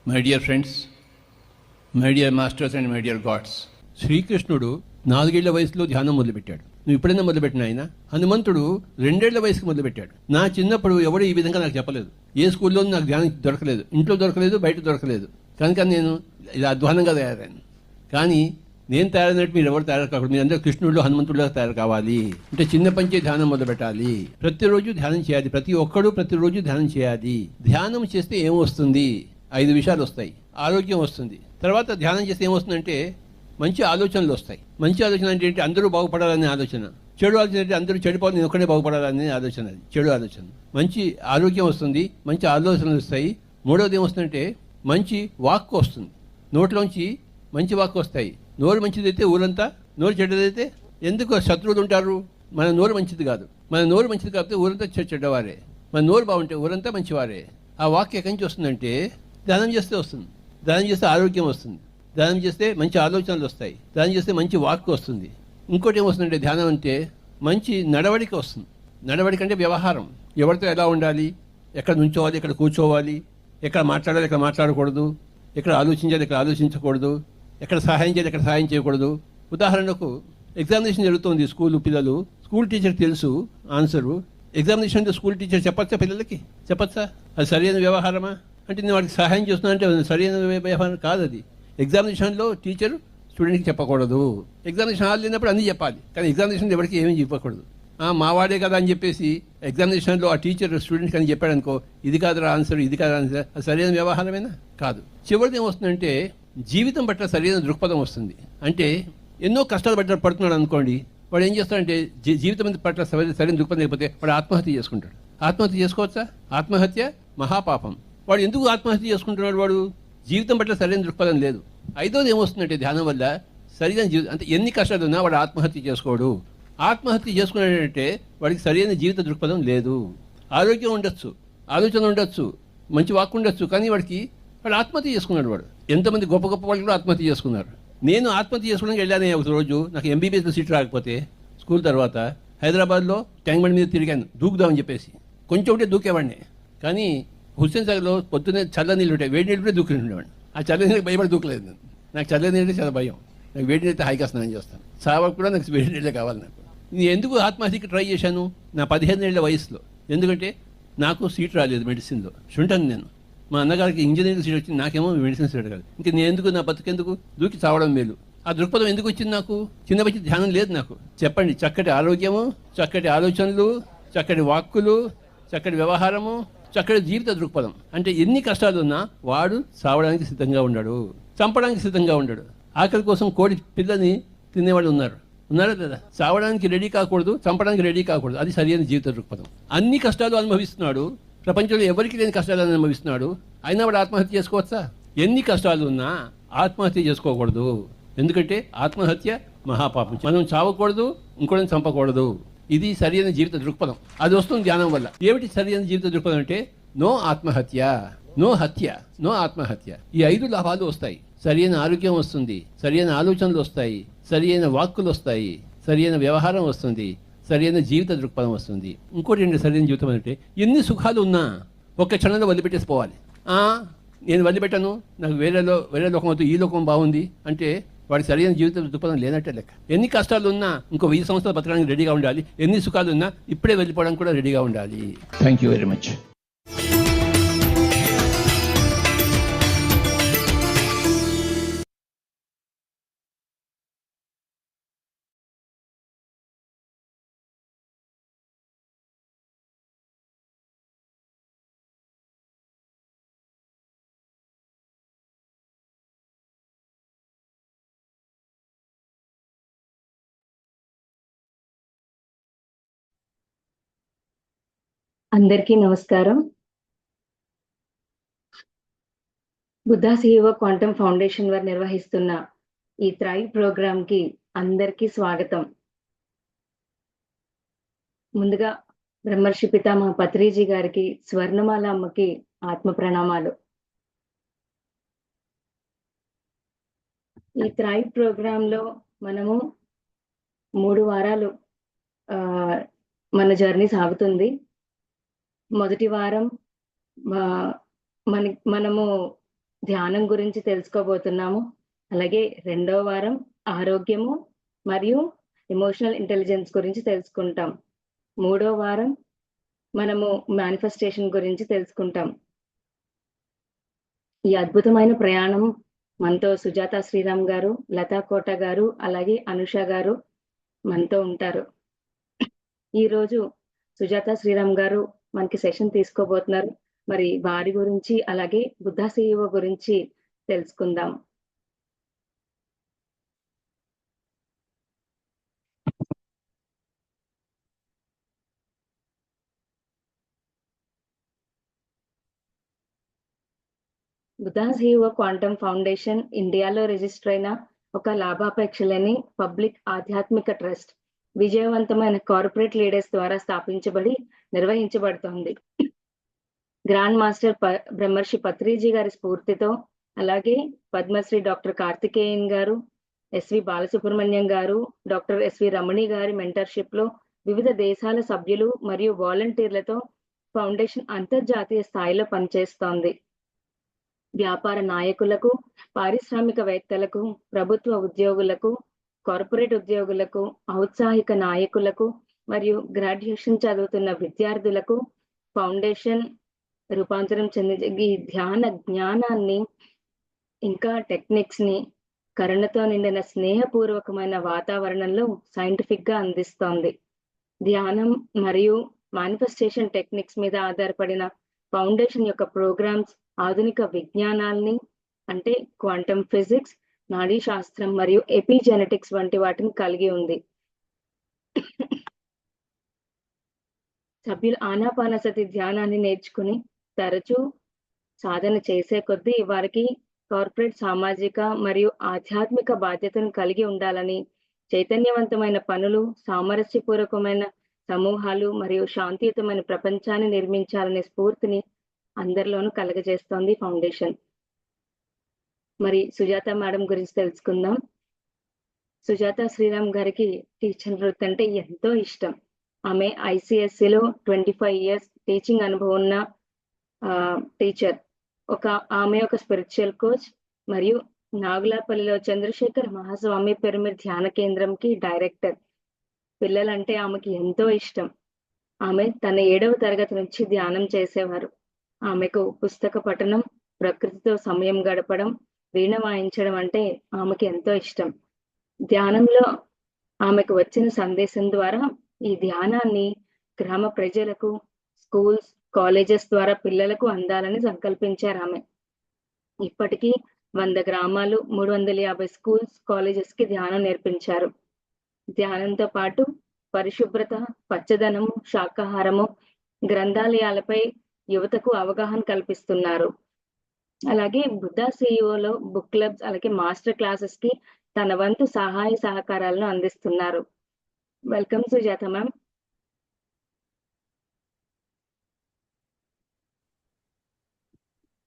My dear friends, my dear masters and my dear God's, శ్రీకృష్ణుడు 4 ఏళ్ల వయసులో ధ్యానం మొదలుపెట్టాడు. నువ్వు ఎప్పుడైనా మొదలుపెట్టిన ఆయన? హనుమంతుడు 2 ఏళ్ల వయసుకు మొదలుపెట్టాడు. నా చిన్నప్పుడు ఎవడు ఈ విధంగా నాకు చెప్పలేదు. ఏ స్కూల్లోనూ నాకు ధ్యానం దొరకలేదు, ఇంట్లో దొరకలేదు, బయట దొరకలేదు. కనుక నేను ఇలా అధ్వానంగా తయారైను. కానీ నేను తయారైనట్టు మీరు ఎవరు తయారు కాకూడదు. మీరు అందరూ కృష్ణుడిలో హనుమంతుడిలో తయారు కావాలి అంటే చిన్న పంచే ధ్యానం మొదలు పెట్టాలి. ప్రతిరోజు ధ్యానం చేయాలి. ప్రతి ఒక్కడు ప్రతిరోజు ధ్యానం చేయాలి. ధ్యానం చేస్తే ఏమొస్తుంది? 5 విషయాలు వస్తాయి. ఆరోగ్యం వస్తుంది. తర్వాత ధ్యానం చేస్తే ఏమొస్తుందంటే మంచి ఆలోచనలు వస్తాయి. మంచి ఆలోచన అంటే ఏంటి? అందరూ బాగుపడాలనే ఆలోచన. చెడు ఆలోచన అంటే అందరూ చెడిపోవాలి, నేను ఒక్కడే బాగుపడాలనే ఆలోచన. అది చెడు ఆలోచన. మంచి ఆరోగ్యం వస్తుంది, మంచి ఆలోచనలు వస్తాయి. మూడవది ఏమొస్తుందంటే మంచి వాక్కు వస్తుంది. నోట్లోంచి మంచి వాక్కు వస్తాయి. నోరు మంచిదైతే ఊరంతా, నోరు చెడ్డదైతే ఎందుకు శత్రువులు ఉంటారు? మన నోరు మంచిది కాదు. మన నోరు మంచిది కాకపోతే ఊరంతా చెడ్డవారే. మన నోరు బాగుంటే ఊరంతా మంచివారే. ఆ వాక్యం ఎక్కడి నుంచి వస్తుందంటే ధ్యానం చేస్తే వస్తుంది. ధ్యానం చేస్తే ఆరోగ్యం వస్తుంది. ధ్యానం చేస్తే మంచి ఆలోచనలు వస్తాయి. ధ్యానం చేస్తే మంచి వాక్కు వస్తుంది. ఇంకోటి ఏమొస్తుందంటే ధ్యానం అంటే మంచి నడవడిక వస్తుంది. నడవడిక అంటే వ్యవహారం. ఎవరితో ఎలా ఉండాలి, ఎక్కడ నుంచోవాలి, ఎక్కడ కూర్చోవాలి, ఎక్కడ మాట్లాడాలి, ఎక్కడ మాట్లాడకూడదు, ఎక్కడ ఆలోచించాలి, ఎక్కడ ఆలోచించకూడదు, ఎక్కడ సహాయం చేయాలి, ఎక్కడ సహాయం చేయకూడదు. ఉదాహరణకు ఎగ్జామినేషన్ జరుగుతుంది. పిల్లలు స్కూల్ టీచర్ తెలుసు ఆన్సరు. ఎగ్జామినేషన్ స్కూల్ టీచర్ చెప్పచ్చా? పిల్లలకి చెప్పచ్చా? అది సరైన వ్యవహారమా? అంటే నేను వాడికి సహాయం చేస్తున్నా అంటే సరైన వ్యవహారం కాదు. అది ఎగ్జామినేషన్లో టీచర్ స్టూడెంట్కి చెప్పకూడదు. ఎగ్జామినేషన్ హాల్ లేనప్పుడు అన్నీ చెప్పాలి, కానీ ఎగ్జామినేషన్లో ఎవరికి ఏమీ చెప్పకూడదు. మావాడే కదా అని చెప్పేసి ఎగ్జామినేషన్లో ఆ టీచర్ స్టూడెంట్కి అని చెప్పాడు అనుకో, ఇది కాదురా ఆన్సర్, ఇది కాదు ఆన్సర్, అది సరైన వ్యవహారమేనా? కాదు. చివరిది ఏమొస్తుందంటే జీవితం పట్ల సరైన దృక్పథం వస్తుంది. అంటే ఎన్నో కష్టాలు పడుతున్నాడు అనుకోండి, వాడు ఏం చేస్తాడంటే జీవితం పట్ల సరైన దృక్పథం లేకపోతే వాడు ఆత్మహత్య చేసుకుంటాడు. ఆత్మహత్య చేసుకోవచ్చా? ఆత్మహత్య మహాపాపం. వాడు ఎందుకు ఆత్మహత్య చేసుకుంటున్నాడు? వాడు జీవితం పట్ల సరైన దృక్పథం లేదు. 5వది ఏమొస్తుందంటే ధ్యానం వల్ల సరైన జీవితం అంటే ఎన్ని కష్టాలు ఉన్నా వాడు ఆత్మహత్య చేసుకోడు. ఆత్మహత్య చేసుకున్నాడంటే వాడికి సరైన జీవిత దృక్పథం లేదు. ఆరోగ్యం ఉండొచ్చు, ఆలోచన ఉండొచ్చు, మంచి వాక్కు ఉండొచ్చు, కానీ వాడు ఆత్మహత్య చేసుకున్నాడు. వాడు ఎంతమంది గొప్ప గొప్ప వాళ్ళు కూడా ఆత్మహత్య చేసుకున్నారు. నేను ఆత్మహత్య చేసుకోవడానికి వెళ్ళాను ఒక రోజు. నాకు ఎంబీబీఎస్లో సీట్ రాకపోతే స్కూల్ తర్వాత హైదరాబాద్లో ట్యాంక్ బండ్ మీద తిరిగాను దూకుదామని చెప్పేసి. కొంచెం ఉంటే దూకేవాడిని, కానీ హుస్సేన్ సాగర్లో పొద్దున్నే చల్ల నీళ్ళు ఉంటాయి, వేడి నీళ్ళు కూడా దూకుని ఉండేవాడిని. ఆ చల్ల నీళ్ళకి భయపడి దూకలేదు నేను. నాకు చల్ల నీళ్ళు చాలా భయం. నాకు వేడి నీళ్ళతో హాయిగా స్నానం చేస్తాను. సావకు కూడా నాకు వేడి నీళ్ళే కావాలి. నాకు నేను ఎందుకు ఆత్మహత్యకి ట్రై చేశాను? నా 15 ఏళ్ల వయసులో. ఎందుకంటే నాకు సీట్ రాలేదు మెడిసిన్లో. శుంఠను నేను. మా అన్నగారికి ఇంజనీరింగ్ సీట్ వచ్చింది, నాకేమో మెడిసిన్ సీట్ కాదు. ఇంకా నేను ఎందుకు, నా బతుకెందుకు, దూకి చావడం మేలు. ఆ దృక్పథం ఎందుకు వచ్చింది నాకు? చిన్న వచ్చి ధ్యానం లేదు నాకు. చెప్పండి, చక్కటి ఆరోగ్యము, చక్కటి ఆలోచనలు, చక్కటి వాక్కులు, చక్కటి వ్యవహారము, చక్కటి జీవిత దృక్పథం. అంటే ఎన్ని కష్టాలు ఉన్నా వాడు చావడానికి సిద్ధంగా ఉన్నాడు, చంపడానికి సిద్ధంగా ఉన్నాడు. ఆకలి కోసం కోడి పిల్లని తినేవాళ్ళు ఉన్నారా లేదా? చావడానికి రెడీ కాకూడదు, చంపడానికి రెడీ కాకూడదు. అది సరైన జీవిత దృక్పథం. అన్ని కష్టాలు అనుభవిస్తున్నాడు, ప్రపంచంలో ఎవరికి లేని కష్టాలు అనుభవిస్తున్నాడు, అయినా వాడు ఆత్మహత్య చేసుకోవచ్చా? ఎన్ని కష్టాలు ఉన్నా ఆత్మహత్య చేసుకోకూడదు. ఎందుకంటే ఆత్మహత్య మహాపాపం. మనం చావకూడదు, ఇంకోటిని చంపకూడదు. ఇది సరైన జీవిత దృక్పథం. అది వస్తుంది ధ్యానం వల్ల. ఏమిటి సరైన జీవిత దృక్పథం అంటే నో ఆత్మహత్య, నో హత్య, నో ఆత్మహత్య. ఈ 5 లాభాలు వస్తాయి. సరైన ఆరోగ్యం వస్తుంది, సరైన ఆలోచనలు వస్తాయి, సరైన వాక్కులు వస్తాయి, సరైన వ్యవహారం వస్తుంది, సరైన జీవిత దృక్పథం వస్తుంది. ఇంకోటి ఏంటి సరైన జీవితం అంటే ఎన్ని సుఖాలు ఉన్నా ఒక్క క్షణంలో వదిలిపెట్టేసిపోవాలి. నేను వదిలిపెట్టాను, నాకు వేరే లోకం వద్దు, ఈ లోకం బాగుంది అంటే వాడి సరైన జీవిత దృక్పథం లేనట్టే లెక్క. ఎన్ని కష్టాలు ఉన్నా ఇంకో 1000 సంవత్సరాలు బతకడానికి రెడీగా ఉండాలి. ఎన్ని సుఖాలు ఉన్నా ఇప్పుడే వెళ్ళిపోవడానికి కూడా రెడీగా ఉండాలి. Thank you very much. అందరికీ నమస్కారం. బుద్ధా సిఇఓ క్వాంటమ్ ఫౌండేషన్ వారు నిర్వహిస్తున్న ఈ థ్రైవ్ ప్రోగ్రామ్ కి అందరికీ స్వాగతం. ముందుగా బ్రహ్మర్షి పితామహ పత్రిజీ గారికి, స్వర్ణమాల అమ్మకి ఆత్మ ప్రణామాలు. ఈ థ్రైవ్ ప్రోగ్రామ్ లో మనము 3 వారాలు మన జర్నీ సాగుతుంది. మొదటి వారం మనము ధ్యానం గురించి తెలుసుకోబోతున్నాము. అలాగే రెండో వారం ఆరోగ్యము మరియు ఎమోషనల్ ఇంటెలిజెన్స్ గురించి తెలుసుకుంటాం. మూడో వారం మనము మేనిఫెస్టేషన్ గురించి తెలుసుకుంటాం. ఈ అద్భుతమైన ప్రయాణం మనతో సుజాత శ్రీరామ్ గారు, లతా కోట గారు, అలాగే అనుష గారు మనతో ఉంటారు. ఈరోజు సుజాత శ్రీరామ్ గారు మనకి సెషన్ తీసుకోబోతున్నారు. మరి వారి గురించి అలాగే బుద్ధ సిఇఓ గురించి తెలుసుకుందాం. బుద్ధ సిఇఓ క్వాంటమ్ ఫౌండేషన్ ఇండియాలో రిజిస్టర్ అయిన ఒక లాభాపేక్ష లేని పబ్లిక్ ఆధ్యాత్మిక ట్రస్ట్. విజయవంతమైన కార్పొరేట్ లీడర్స్ ద్వారా స్థాపించబడి నిర్వహించబడుతోంది. గ్రాండ్ మాస్టర్ బ్రహ్మర్షి పత్రిజీ గారి స్ఫూర్తితో, అలాగే పద్మశ్రీ డాక్టర్ కార్తికేయన్ గారు, ఎస్వి బాలసుబ్రహ్మణ్యం గారు, డాక్టర్ ఎస్వి రమణి గారి మెంటర్షిప్ లో వివిధ దేశాల సభ్యులు మరియు వాలంటీర్లతో ఫౌండేషన్ అంతర్జాతీయ స్థాయిలో పనిచేస్తోంది. వ్యాపార నాయకులకు, పారిశ్రామికవేత్తలకు, ప్రభుత్వ ఉద్యోగులకు, కార్పొరేట్ ఉద్యోగులకు, ఔత్సాహిక నాయకులకు మరియు గ్రాడ్యుయేషన్ చదువుతున్న విద్యార్థులకు ఫౌండేషన్ రూపాంతరం చెంది ఈ ధ్యాన జ్ఞానాన్ని ఇంకా టెక్నిక్స్ ని కరుణతో నిండిన స్నేహపూర్వకమైన వాతావరణంలో సైంటిఫిక్ గా అందిస్తోంది. ధ్యానం మరియు మేనిఫెస్టేషన్ టెక్నిక్స్ మీద ఆధారపడిన ఫౌండేషన్ యొక్క ప్రోగ్రామ్స్ ఆధునిక విజ్ఞానాల్ని అంటే క్వాంటమ్ ఫిజిక్స్, నాడీ శాస్త్రం మరియు ఎపిజెనెటిక్స్ వంటి వాటిని కలిగి ఉంది. సభ్యులు ఆనాపానసతి ధ్యానాన్ని నేర్చుకుని తరచూ సాధన చేసే కొద్దీ వారికి కార్పొరేట్ సామాజిక మరియు ఆధ్యాత్మిక బాధ్యతను కలిగి ఉండాలని, చైతన్యవంతమైన పనులు, సామరస్యపూర్వకమైన సమూహాలు మరియు శాంతియుతమైన ప్రపంచాన్ని నిర్మించాలనే స్ఫూర్తిని అందరిలోనూ కలగజేస్తోంది ఫౌండేషన్. మరి సుజాత మేడం గురించి తెలుసుకుందాం. సుజాత శ్రీరామ్ గారికి టీచర్ వృత్తి అంటే ఎంతో ఇష్టం. ఆమె ఐసిఎస్సిలో 25 years టీచింగ్ అనుభవం ఉన్న టీచర్. ఆమె ఒక స్పిరిచువల్ కోచ్ మరియు నాగులాపల్లిలో చంద్రశేఖర్ మహాస్వామి పిరమిడ్ ధ్యాన కేంద్రంకి డైరెక్టర్. పిల్లలంటే ఆమెకి ఎంతో ఇష్టం. ఆమె తన 7వ తరగతి నుంచి ధ్యానం చేసేవారు. ఆమెకు పుస్తక పఠనం, ప్రకృతితో సమయం గడపడం, వీణ వాయించడం అంటే ఆమెకి ఎంతో ఇష్టం. ధ్యానంలో ఆమెకు వచ్చిన సందేశం ద్వారా ఈ ధ్యానాన్ని గ్రామ ప్రజలకు, స్కూల్స్, కాలేజెస్ ద్వారా పిల్లలకు అందాలని సంకల్పించారు ఆమె. ఇప్పటికీ 100 గ్రామాలు, 350 స్కూల్స్, కాలేజెస్ కి ధ్యానం నేర్పించారు. ధ్యానంతో పాటు పరిశుభ్రత, పచ్చదనము, శాకాహారము, గ్రంథాలయాలపై యువతకు అవగాహన కల్పిస్తున్నారు. అలాగే బుద్ధ సిఇఓలో బుక్ క్లబ్స్, అలాగే మాస్టర్ క్లాసెస్ కి తన వంతు సహాయ సహకారాలను అందిస్తున్నారు. Welcome Sujatha ma'am.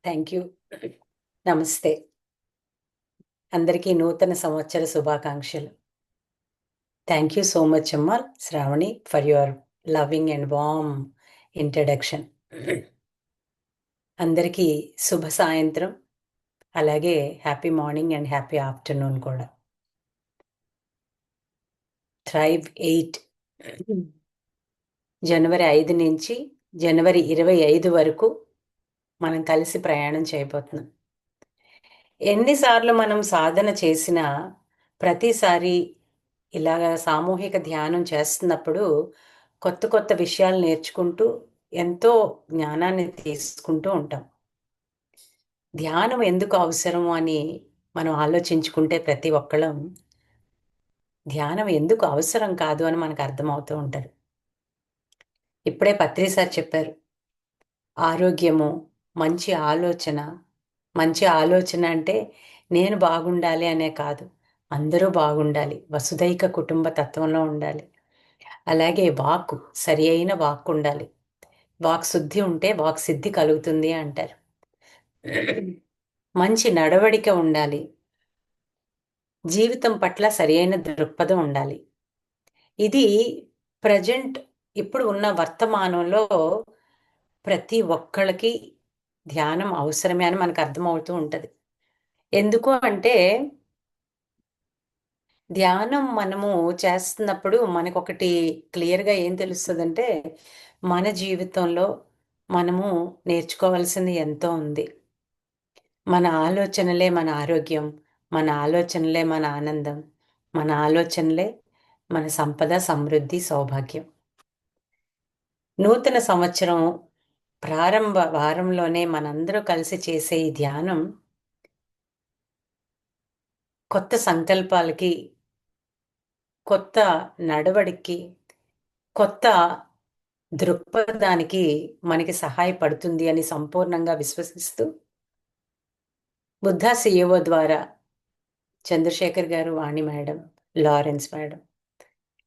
Thank you. నమస్తే. అందరికీ నూతన సంవత్సర శుభాకాంక్షలు. థ్యాంక్ యూ సో మచ్ అమ్మ Shravani for your loving and warm introduction. అందరికీ శుభ సాయంత్రం, అలాగే happy morning and happy afternoon కూడా. థ్రైవ్ 8 జనవరి 5 నుంచి జనవరి 25 వరకు మనం కలిసి ప్రయాణం చేయబోతున్నాం. ఎన్నిసార్లు మనం సాధన చేసినా ప్రతిసారి ఇలాగా సామూహిక ధ్యానం చేస్తున్నప్పుడు కొత్త కొత్త విషయాలు నేర్చుకుంటూ ఎంతో జ్ఞానాన్ని తీసుకుంటూ ఉంటాం. ధ్యానం ఎందుకు అవసరం అని మనం ఆలోచించుకుంటే ప్రతి ఒక్కళ్ళం ధ్యానం ఎందుకు అవసరం కాదు అని మనకు అర్థమవుతూ ఉంటారు. ఇప్పుడే పత్రి సార్ చెప్పారు, ఆరోగ్యము, మంచి ఆలోచన. మంచి ఆలోచన అంటే నేను బాగుండాలి అనే కాదు, అందరూ బాగుండాలి, వసుదైక కుటుంబ తత్వంలో ఉండాలి. అలాగే వాక్కు, సరి అయిన వాక్కు ఉండాలి. వాక్ శుద్ధి ఉంటే వాక్ సిద్ధి కలుగుతుంది అంటారు. మంచి నడవడిక ఉండాలి. జీవితం పట్ల సరి అయిన దృక్పథం ఉండాలి. ఇది ప్రజెంట్ ఇప్పుడు ఉన్న వర్తమానంలో ప్రతి ఒక్కళ్ళకి ధ్యానం అవసరమే అని మనకు అర్థమవుతూ ఉంటుంది. ఎందుకు అంటే ధ్యానం మనము చేస్తున్నప్పుడు మనకొకటి క్లియర్‌గా ఏం తెలుస్తదంటే, మన జీవితంలో మనము నేర్చుకోవాల్సింది ఎంతో ఉంది. మన ఆలోచనలే మన ఆరోగ్యం, మన ఆలోచనలే మన ఆనందం, మన ఆలోచనలే మన సంపద, సమృద్ధి, సౌభాగ్యం. నూతన సంవత్సరం ప్రారంభ వారంలోనే మనందరూ కలిసి చేసే ఈ ధ్యానం కొత్త సంకల్పాలకి, కొత్త నడవడికి, కొత్త దృక్పథానికి మనకి సహాయపడుతుంది అని సంపూర్ణంగా విశ్వసిస్తూ, బుద్ధా సీఈఓ ద్వారా చంద్రశేఖర్ గారు, వాణి మేడం, లారెన్స్ మేడం,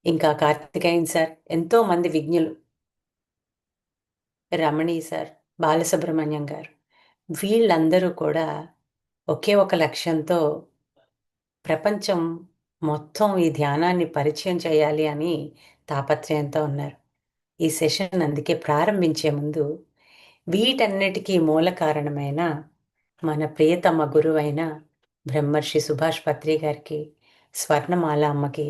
ఇంకా కార్తికేయన్ సార్, ఎంతో మంది విజ్ఞులు, రమణి సార్, బాలసుబ్రహ్మణ్యం గారు, వీళ్ళందరూ కూడా ఒకే ఒక లక్ష్యంతో ప్రపంచం మొత్తం ఈ ధ్యానాన్ని పరిచయం చేయాలి అని తాపత్రయంతో ఉన్నారు. ఈ సెషన్ అందుకే ప్రారంభించే ముందు వీటన్నిటికీ మూల కారణమైన మన ప్రియతమ గురువైన బ్రహ్మర్షి సుభాష్ పత్రి గారికి, స్వర్ణమాల అమ్మకి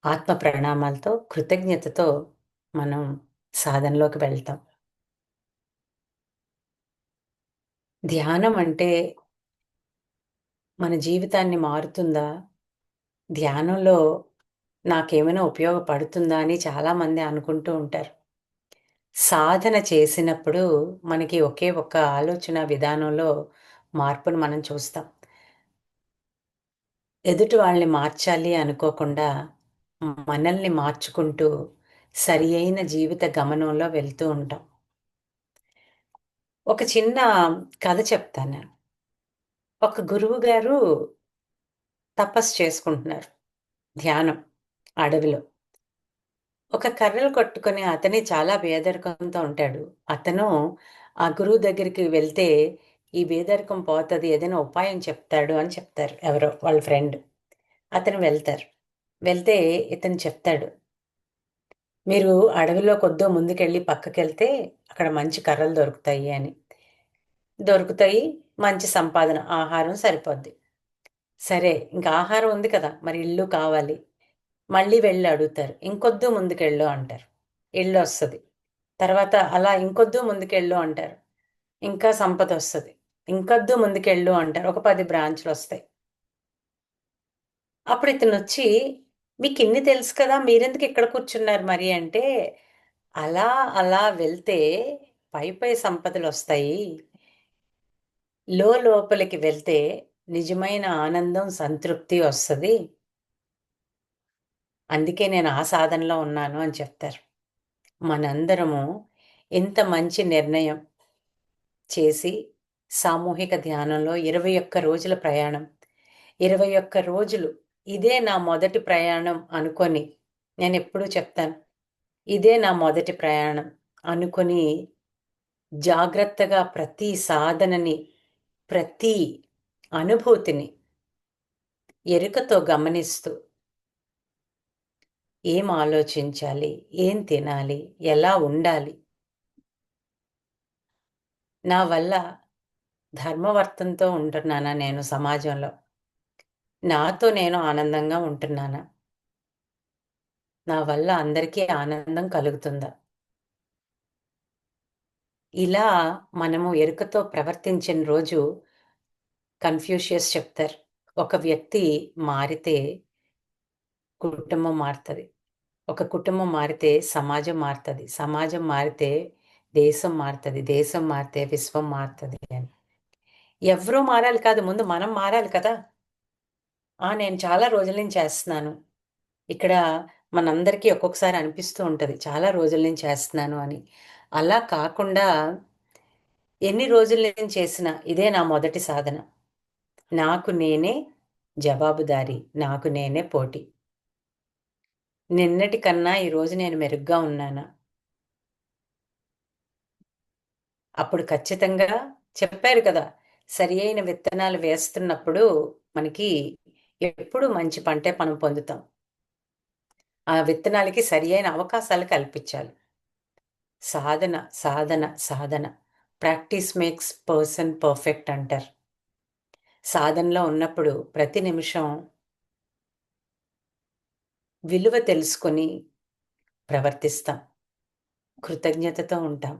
ఆత్మ ప్రణామాలతో, కృతజ్ఞతతో మనం సాధనలోకి వెళ్తాం. ధ్యానం అంటే మన జీవితాన్ని మారుతుందా? ధ్యానంలో నాకేమైనా ఉపయోగపడుతుందా అని చాలామంది అనుకుంటూ ఉంటారు. సాధన చేసినప్పుడు మనకి ఒకే ఒక్క ఆలోచన విధానంలో మార్పును మనం చూస్తాం. ఎదుటి వాళ్ళని మార్చాలి అనుకోకుండా మనల్ని మార్చుకుంటూ సరి అయిన జీవిత గమనంలో వెళ్తూ ఉంటాం. ఒక చిన్న కథ చెప్తాను. ఒక గురువు గారు తపస్సు చేసుకుంటున్నారు. ధ్యానం అడవిలో. ఒక కర్రలు కట్టుకొని అతనే చాలా పేదరికంతో ఉంటాడు. అతను ఆ గురువు దగ్గరికి వెళ్తే, "ఈ పేదరికం పోతది. ఏదైనా ఉపాయం చెప్తాడు" అని చెప్తారు ఎవరో వాళ్ళ ఫ్రెండ్. అతను వెళ్తారు. వెళ్తే ఇతను చెప్తాడు, "మీరు అడవిలో కొద్దో ముందుకెళ్ళి పక్కకెళ్తే అక్కడ మంచి కర్రలు దొరుకుతాయి" అని. దొరుకుతాయి. మంచి సంపాదన, ఆహారం సరిపోద్ది. సరే, ఇంక ఆహారం ఉంది కదా! మరి ఇల్లు కావాలి. మళ్ళీ వెళ్లి అడుగుతారు. "ఇంకొద్దు ముందుకెళ్ళు" అంటారు. ఇల్లొస్తది. తర్వాత అలా "ఇంకొద్దు ముందుకెళ్ళు" అంటారు. ఇంకా సంపదొస్తది. "ఇంకొద్దు ముందుకెళ్ళు" అంటారు. ఒక 10 బ్రాంచులొస్తాయి. అప్పుడు ఇతనొచ్చి, "మీకిన్ని తెలుసు కదా! మీరెందుకు ఇక్కడ కూర్చున్నారు మరి" అంటే, "అలా అలా వెళ్తే పై పై సంపదలొస్తాయి. లోపలికి వెళ్తే నిజమైన ఆనందం, సంతృప్తి వస్తది. అందుకే నేను ఆ సాధనలో ఉన్నాను" అని చెప్తారు. మనందరము ఇంత మంచి నిర్ణయం చేసి సామూహిక ధ్యానంలో 21 రోజుల ప్రయాణం. 21 రోజులు ఇదే నా మొదటి ప్రయాణం అనుకొని, నేనెప్పుడూ చెప్తాను, ఇదే నా మొదటి ప్రయాణం అనుకొని జాగ్రత్తగా ప్రతి సాధనని, ప్రతి అనుభూతిని ఎరుకతో గమనిస్తూ ఏం ఆలోచించాలి? ఏం తినాలి? ఎలా ఉండాలి? నా వల్ల ధర్మవర్తంతో ఉంటున్నానా నేను సమాజంలో? నాతో నేను ఆనందంగా ఉంటున్నానా? నా వల్ల అందరికీ ఆనందం కలుగుతుందా? ఇలా మనము ఎరుకతో ప్రవర్తించిన రోజు కన్‌ఫ్యూషియస్ చెప్తారు. ఒక వ్యక్తి మారితే కుటుంబం మారుతది. ఒక కుటుంబం మారితే సమాజం మారుతది. సమాజం మారితే దేశం మారుతది. దేశం మారితే విశ్వం మారుతది అని. ఎవ్వరూ మారాలి కాదు. ముందు మనం మారాలి కదా! నేను చాలా రోజుల నుంచి చేస్తున్నాను. ఇక్కడ మనందరికీ ఒక్కొక్కసారి అనిపిస్తూ ఉంటది. చాలా రోజుల నుంచి చేస్తున్నాను అని. అలా కాకుండా ఎన్ని రోజుల నుంచి చేసినా ఇదే నా మొదటి సాధన. నాకు నేనే జవాబుదారీ. నాకు నేనే పోటీ. నిన్నటి కన్నా ఈరోజు నేను మెరుగ్గా ఉన్నానా? అప్పుడు ఖచ్చితంగా చెప్పారు కదా! సరి అయిన విత్తనాలు వేస్తున్నప్పుడు మనకి ఎప్పుడు మంచి పంటే మనం పొందుతాం. ఆ విత్తనాలకి సరి అయిన అవకాశాలు కల్పించాలి. సాధన, సాధన, సాధన. ప్రాక్టీస్ మేక్స్ పర్సన్ పర్ఫెక్ట్ అంటారు. సాధనలో ఉన్నప్పుడు ప్రతి నిమిషం విలువ తెలుసుకొని ప్రవర్తిస్తాం, కృతజ్ఞతతో ఉంటాం.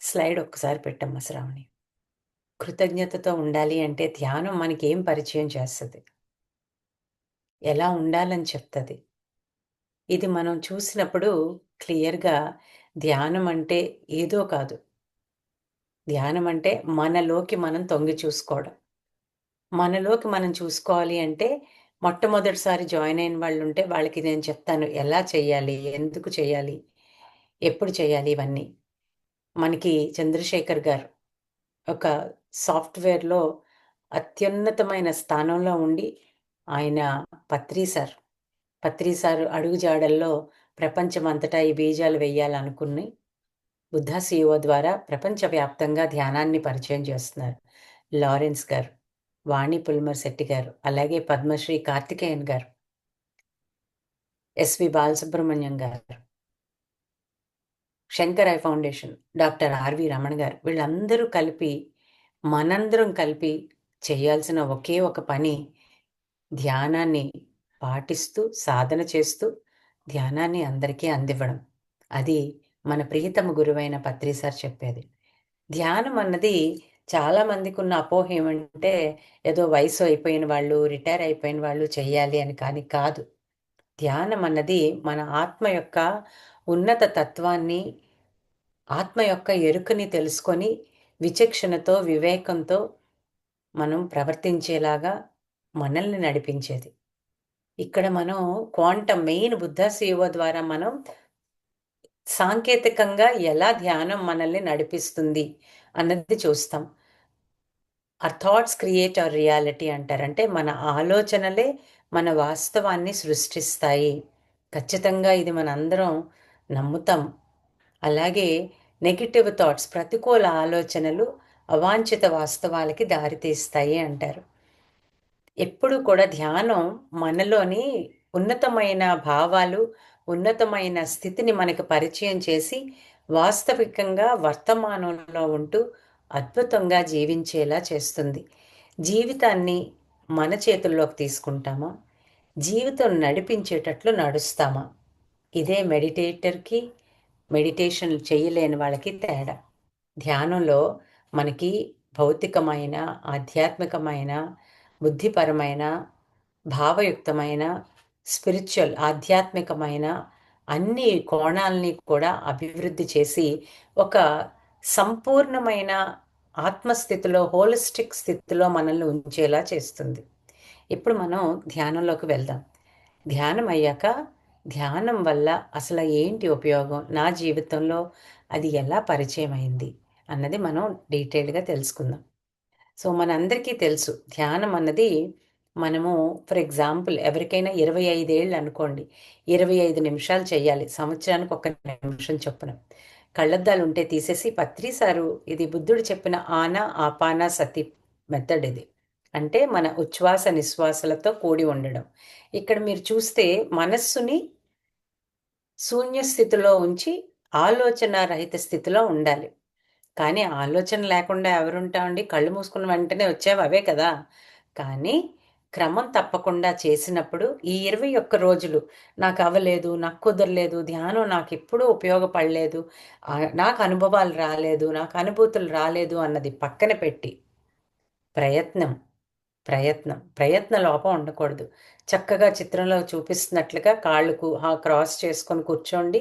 స్లైడ్ ఒక్కసారి పెట్టమ్మా శ్రావణి. కృతజ్ఞతతో ఉండాలి అంటే ధ్యానం మనకి ఏం పరిచయం చేస్తుంది, ఎలా ఉండాలని చెప్తుంది. ఇది మనం చూసినప్పుడు క్లియర్గా ధ్యానం అంటే ఏదో కాదు. ధ్యానం అంటే మనలోకి మనం తొంగి చూసుకోవడం. మనలోకి మనం చూసుకోవాలి అంటే మొట్టమొదటిసారి జాయిన్ అయిన వాళ్ళు ఉంటే వాళ్ళకి నేను చెప్తాను ఎలా చేయాలి, ఎందుకు చేయాలి, ఎప్పుడు చేయాలి ఇవన్నీ. మనకి చంద్రశేఖర్ గారు ఒక సాఫ్ట్వేర్లో అత్యున్నతమైన స్థానంలో ఉండి ఆయన పత్రి సార్ అడుగుజాడల్లో ప్రపంచమంతటా ఈ బీజాలు వేయాలనుకుని బుద్ధ సిఇఓ ద్వారా ప్రపంచవ్యాప్తంగా ధ్యానాన్ని పరిచయం చేస్తున్నారు. లారెన్స్ గారు, వాణి పుల్మర్ శెట్టి గారు, అలాగే పద్మశ్రీ కార్తికేయన్ గారు, ఎస్వి బాలసుబ్రహ్మణ్యం గారు, Shankar eye foundation doctor RV Ramana గారు, వీళ్ళందరూ కలిపి మనందరం కలిపి చేయాల్సిన ఒకే ఒక పని ధ్యానాన్ని పాటిస్తూ సాధన చేస్తూ ధ్యానాన్ని అందరికీ అందివ్వడం. అది మన ప్రియతమ గురువైన పత్రి సార్ చెప్పేది. ధ్యానం అన్నది చాలా మందికి ఉన్న అపోహ ఏమంటే ఏదో వయసు అయిపోయిన వాళ్ళు, రిటైర్ అయిపోయిన వాళ్ళు చేయాలి అని, కానీ కాదు. ధ్యానం అన్నది మన ఆత్మ యొక్క ఉన్నత తత్వాన్ని, ఆత్మ యొక్క ఎరుకని తెలుసుకొని విచక్షణతో వివేకంతో మనం ప్రవర్తించేలాగా మనల్ని నడిపించేది. ఇక్కడ మనం క్వాంటమ్ మెయిన్ బుద్ధ సిఇఓ ద్వారా మనం సాంకేతికంగా ఎలా ధ్యానం మనల్ని నడిపిస్తుంది అన్నది చూస్తాం. Our thoughts create our reality అంటారు. అంటే మన ఆలోచనలే మన వాస్తవాన్ని సృష్టిస్తాయి. ఖచ్చితంగా ఇది మనందరం నమ్ముతాం. అలాగే నెగిటివ్ థాట్స్, ప్రతికూల ఆలోచనలు అవాంఛిత వాస్తవాలకి దారితీస్తాయి అంటారు. ఎప్పుడు కూడా ధ్యానం మనలోని ఉన్నతమైన భావాలు, ఉన్నతమైన స్థితిని మనకు పరిచయం చేసి వాస్తవికంగా వర్తమానంలో ఉంటూ అద్భుతంగా జీవించేలా చేస్తుంది. జీవితాన్ని మన చేతుల్లోకి తీసుకుంటామా, జీవితం నడిపించేటట్లు నడుస్తామా? ఇదే మెడిటేటర్కి, మెడిటేషన్ చేయలేని వాళ్ళకి తేడా. ధ్యానంలో మనకి భౌతికమైన, ఆధ్యాత్మికమైన, బుద్ధిపరమైన, భావయుక్తమైన, స్పిరిచువల్, ఆధ్యాత్మికమైన అన్ని కోణాలని కూడా అభివృద్ధి చేసి ఒక సంపూర్ణమైన ఆత్మస్థితిలో, హోలిస్టిక్ స్థితిలో మనల్ని ఉంచేలా చేస్తుంది. ఇప్పుడు మనం ధ్యానంలోకి వెళ్దాం. ధ్యానం అయ్యాక ధ్యానం వల్ల అసలు ఏంటి ఉపయోగం, నా జీవితంలో అది ఎలా పరిచయం అయింది అన్నది మనం డీటెయిల్డ్గా తెలుసుకుందాం. సో మనందరికీ తెలుసు ధ్యానం అన్నది మనము ఫర్ ఎగ్జాంపుల్ ఎవరికైనా 25 ఏళ్ళు అనుకోండి, 25 నిమిషాలు చేయాలి, సంవత్సరానికి 1 నిమిషం చొప్పున. కళ్ళద్దాలు ఉంటే తీసేసి పత్రిసారు ఇది బుద్ధుడు చెప్పిన ఆనా ఆపానా సతి మెథడ్ ఇది. అంటే మన ఉచ్ఛ్వాస నిశ్వాసలతో కూడి ఉండడం. ఇక్కడ మీరు చూస్తే మనస్సుని శూన్య స్థితిలో ఉంచి ఆలోచన రహిత స్థితిలో ఉండాలి. కానీ ఆలోచన లేకుండా ఎవరుంటామండి? కళ్ళు మూసుకున్న వెంటనే వచ్చేవి అవే కదా. కానీ క్రమం తప్పకుండా చేసినప్పుడు ఈ 21 రోజులు నాకు అవ్వలేదు, నాకు కుదరలేదు, ధ్యానం నాకు ఎప్పుడూ ఉపయోగపడలేదు, నాకు అనుభవాలు రాలేదు, నాకు అనుభూతులు రాలేదు అన్నది పక్కన పెట్టి ప్రయత్నం ప్రయత్న లోపం ఉండకూడదు. చక్కగా చిత్రంలో చూపిస్తున్నట్లుగా కాళ్ళకు క్రాస్ చేసుకొని కూర్చోండి.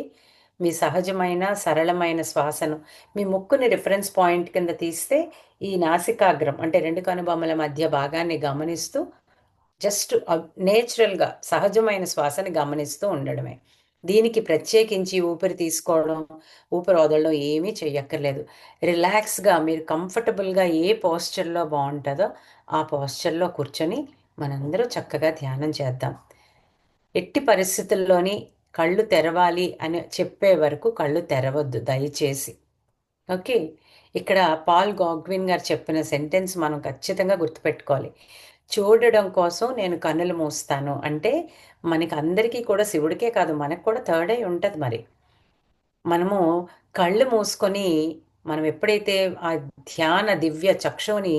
మీ సహజమైన సరళమైన శ్వాసను మీ ముక్కుని రిఫరెన్స్ పాయింట్ కింద తీస్తే ఈ నాసికాగ్రం అంటే 2 కనుబొమ్మల మధ్య భాగాన్ని గమనిస్తూ జస్ట్ నేచురల్గా సహజమైన శ్వాసని గమనిస్తూ ఉండడమే. దీనికి ప్రత్యేకించి ఊపిరి తీసుకోవడం, ఊపిరి వదలడం ఏమీ చెయ్యక్కర్లేదు. రిలాక్స్గా మీరు కంఫర్టబుల్గా ఏ పోస్చర్లో బాగుంటుందో ఆ పోస్చర్లో కూర్చొని మనందరూ చక్కగా ధ్యానం చేద్దాం. ఎట్టి పరిస్థితుల్లోని కళ్ళు తెరవాలి అని చెప్పే వరకు కళ్ళు తెరవద్దు దయచేసి. ఓకే, ఇక్కడ పాల్ గాగ్విన్ గారు చెప్పిన సెంటెన్స్ మనం ఖచ్చితంగా గుర్తుపెట్టుకోవాలి. చూడడం కోసం నేను కన్నులు మూస్తాను అంటే మనకి అందరికీ కూడా, శివుడికే కాదు మనకు కూడా థర్డ్ ఐ ఉంటుంది. మరి మనము కళ్ళు మూసుకొని మనం ఎప్పుడైతే ఆ ధ్యాన దివ్య చక్షువుని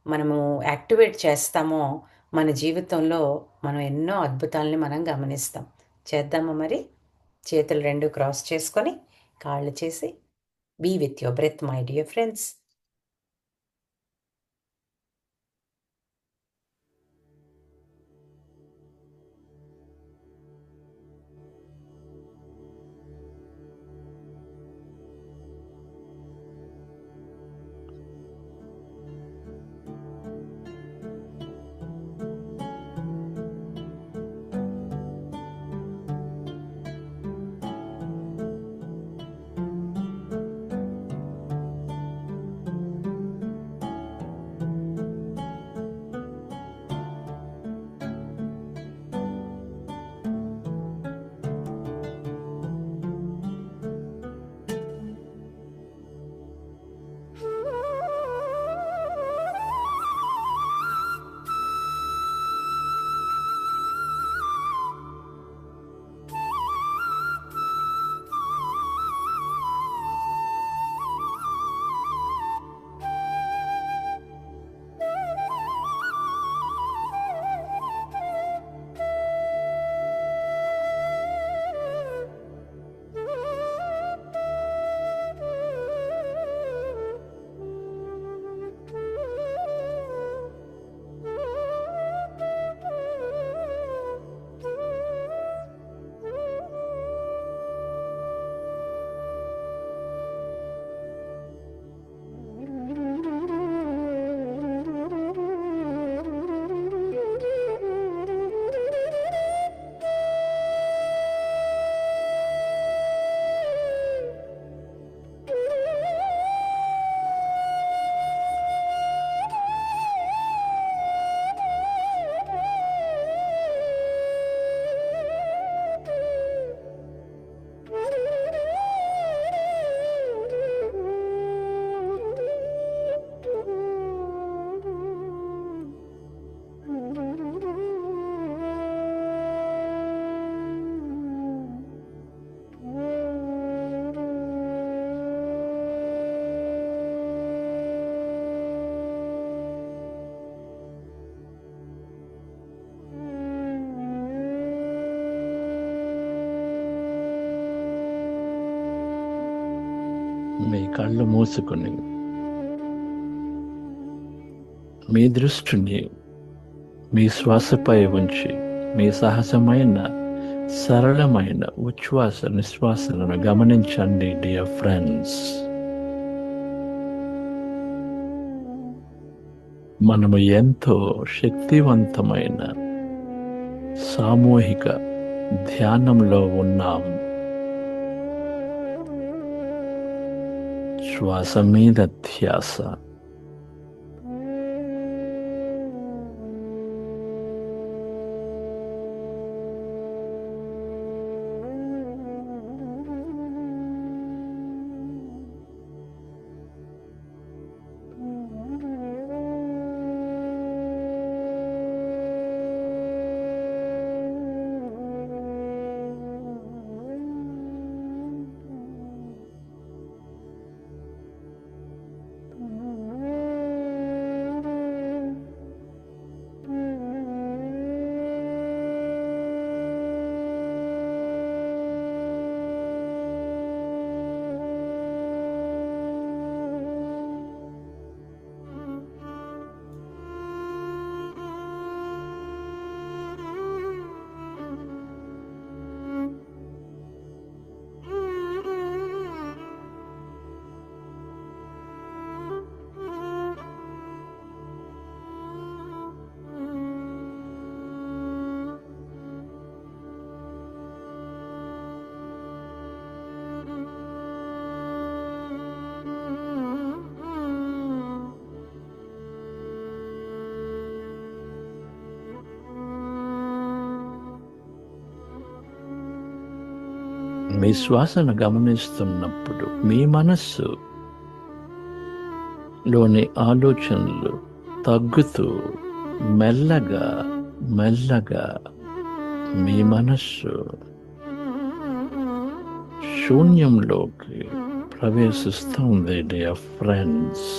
మనము యాక్టివేట్ చేస్తామో మన జీవితంలో మనం ఎన్నో అద్భుతాలని మనం గమనిస్తాం. చేద్దామా మరి? చేతులు రెండు క్రాస్ చేసుకొని కాళ్ళు చేసి be with your breath my dear friends. మీ కళ్ళు మూసుకుని మీ దృష్టిని మీ శ్వాసపై ఉంచి మీ సహజమైన సరళమైన ఉచ్ఛ్వాస నిశ్వాసలను గమనించండి డియర్ ఫ్రెండ్స్. మనము ఎంతో శక్తివంతమైన సామూహిక ధ్యానంలో ఉన్నాం. శ్వాస మీద ధ్యాస. మీ శ్వాసను గమనిస్తున్నప్పుడు మీ మనస్సు లోని ఆలోచనలు తగ్గుతూ మెల్లగా మెల్లగా మీ మనస్సు శూన్యంలోకి ప్రవేశిస్తుంది డియర్ ఫ్రెండ్స్.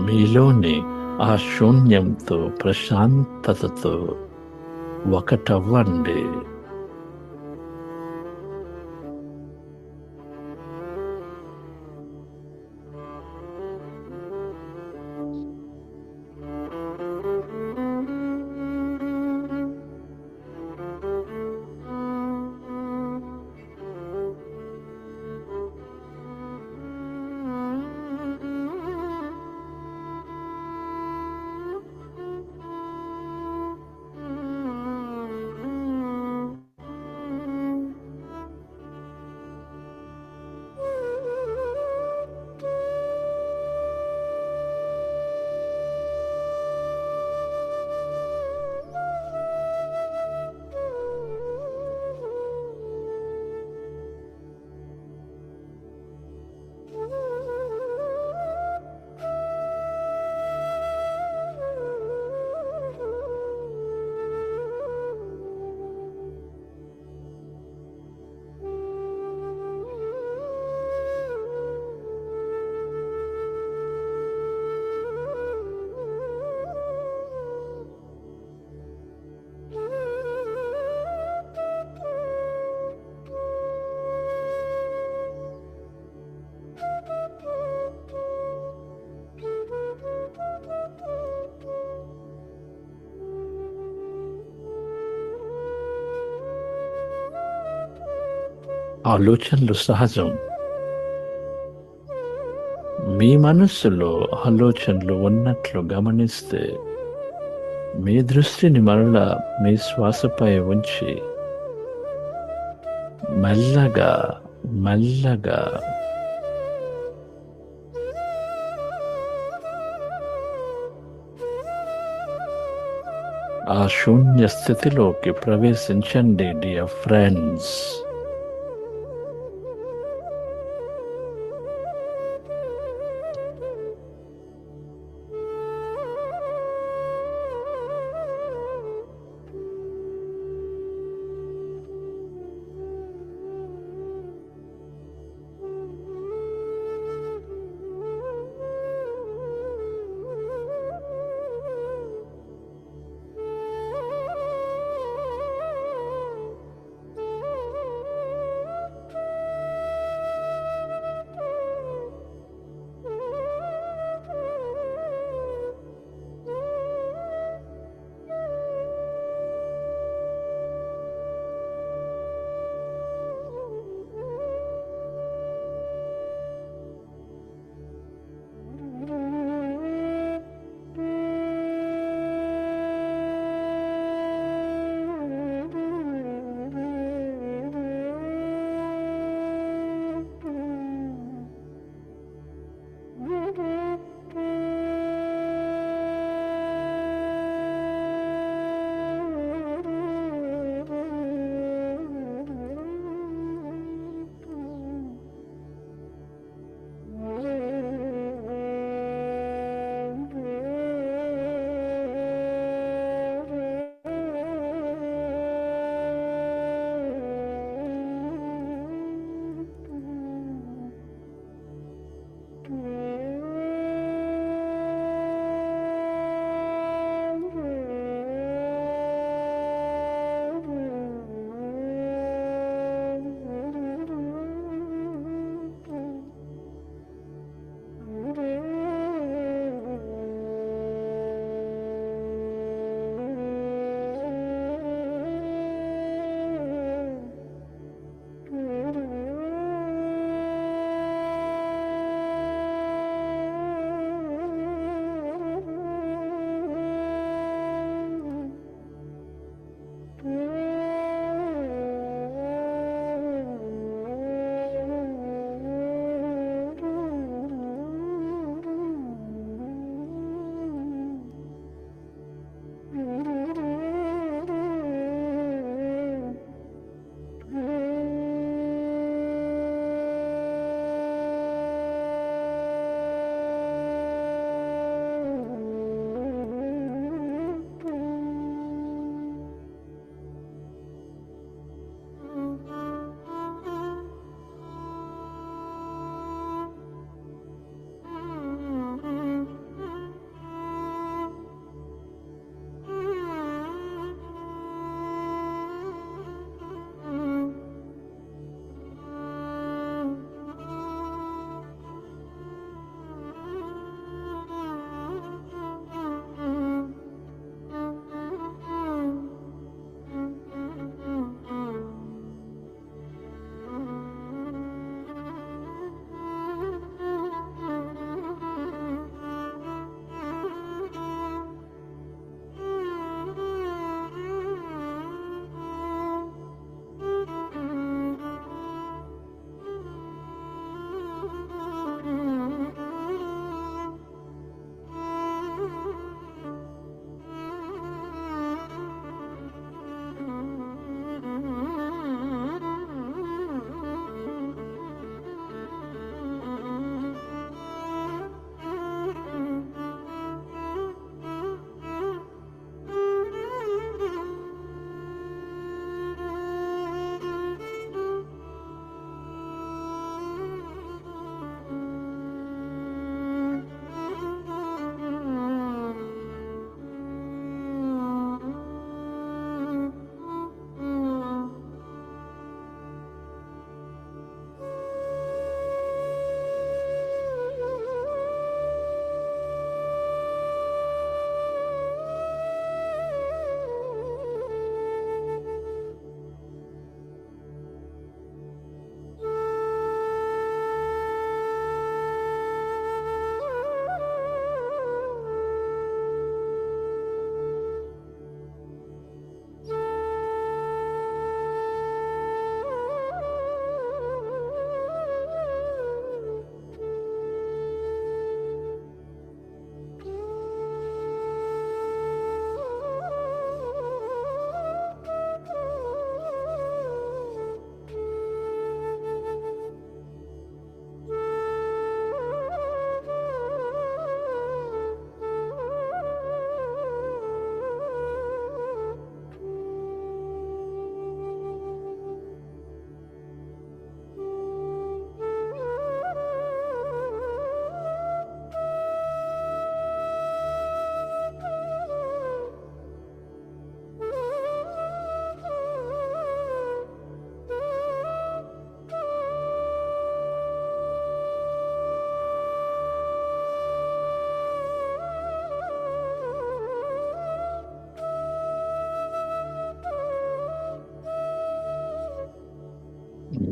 మీలోని ఆ శూన్యంతో ప్రశాంతతతో ఒకటవ్వండి. ఆలోచనలు సహజం. మీ మనస్సులో ఆలోచనలు ఉన్నట్లు గమనిస్తే మీ దృష్టిని మరలా మీ శ్వాసపై ఉంచి మెల్లగా మెల్లగా ఆ శూన్య స్థితిలోకి ప్రవేశించండి డియర్ ఫ్రెండ్స్.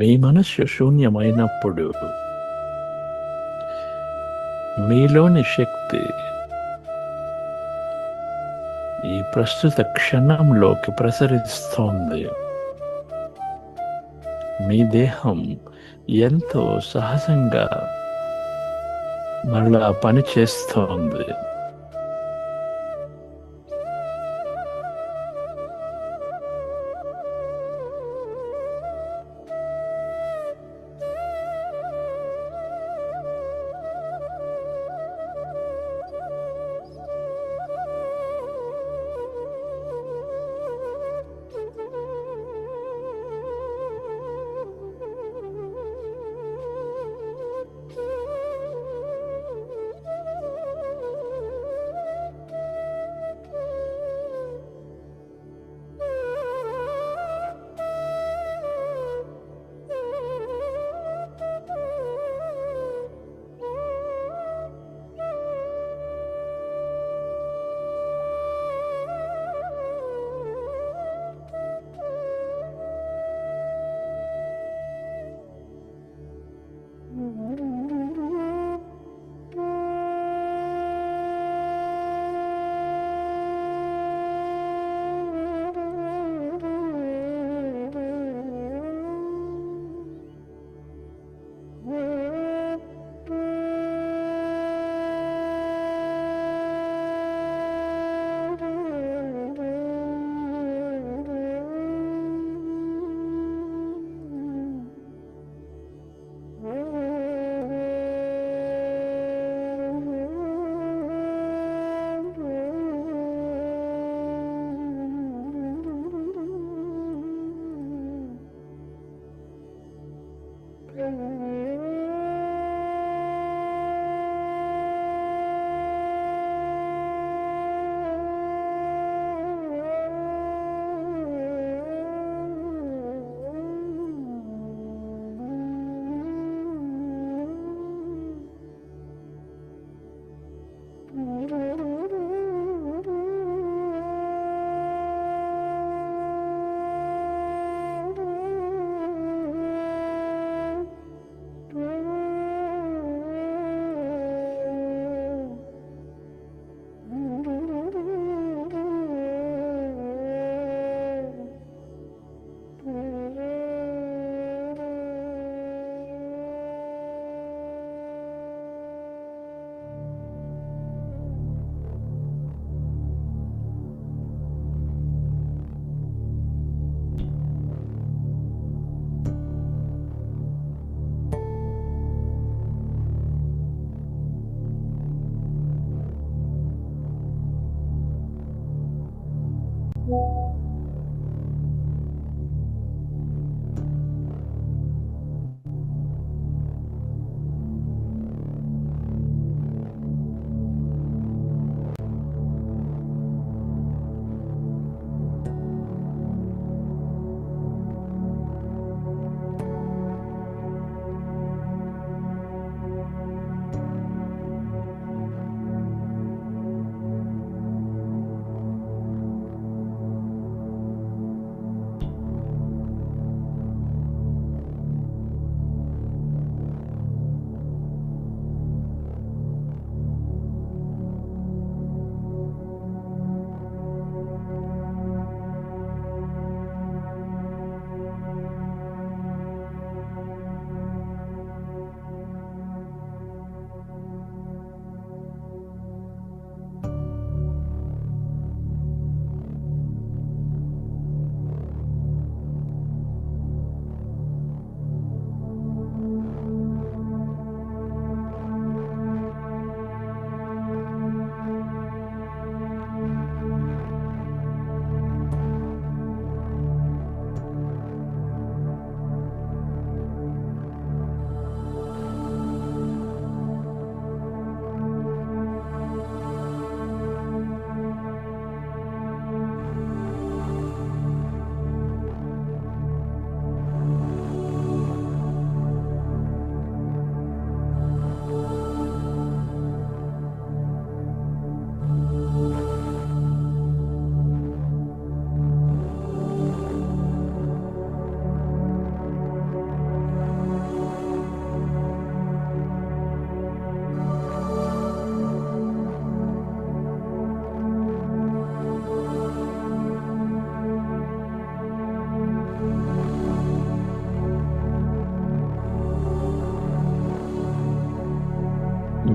మీ మనస్సు శూన్యమైనప్పుడు మీలోని శక్తి ఈ ప్రస్తుత క్షణంలోకి ప్రసరిస్తోంది. మీ దేహం ఎంతో సహజంగా మరలా పనిచేస్తోంది.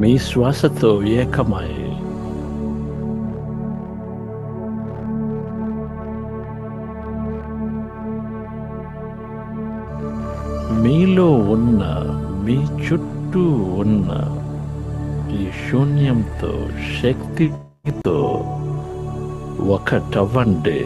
మీ శ్వాసతో ఏకమై మీలో ఉన్న, మీ చుట్టూ ఉన్న ఈ శూన్యంతో, శక్తితో ఒకటవ్వండి.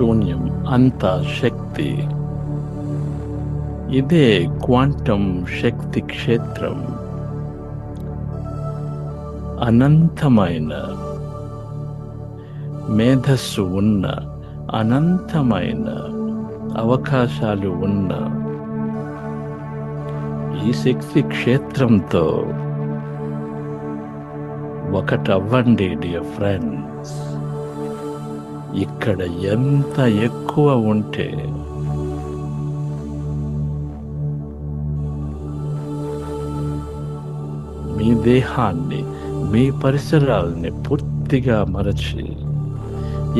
శూన్యం అంతా శక్తి. ఇదే క్వాంటం శక్తి క్షేత్రం. అనంతమైన మేధస్సు ఉన్న, అనంతమైన అవకాశాలు ఉన్న ఈ శక్తి క్షేత్రంతో ఒకటవ్వండి డియర్ ఫ్రెండ్స్. ఇక్కడ ఎంత ఎక్కువ ఉంటే మీ దేహాన్ని, మీ పరిసరాల్ని పూర్తిగా మరచి,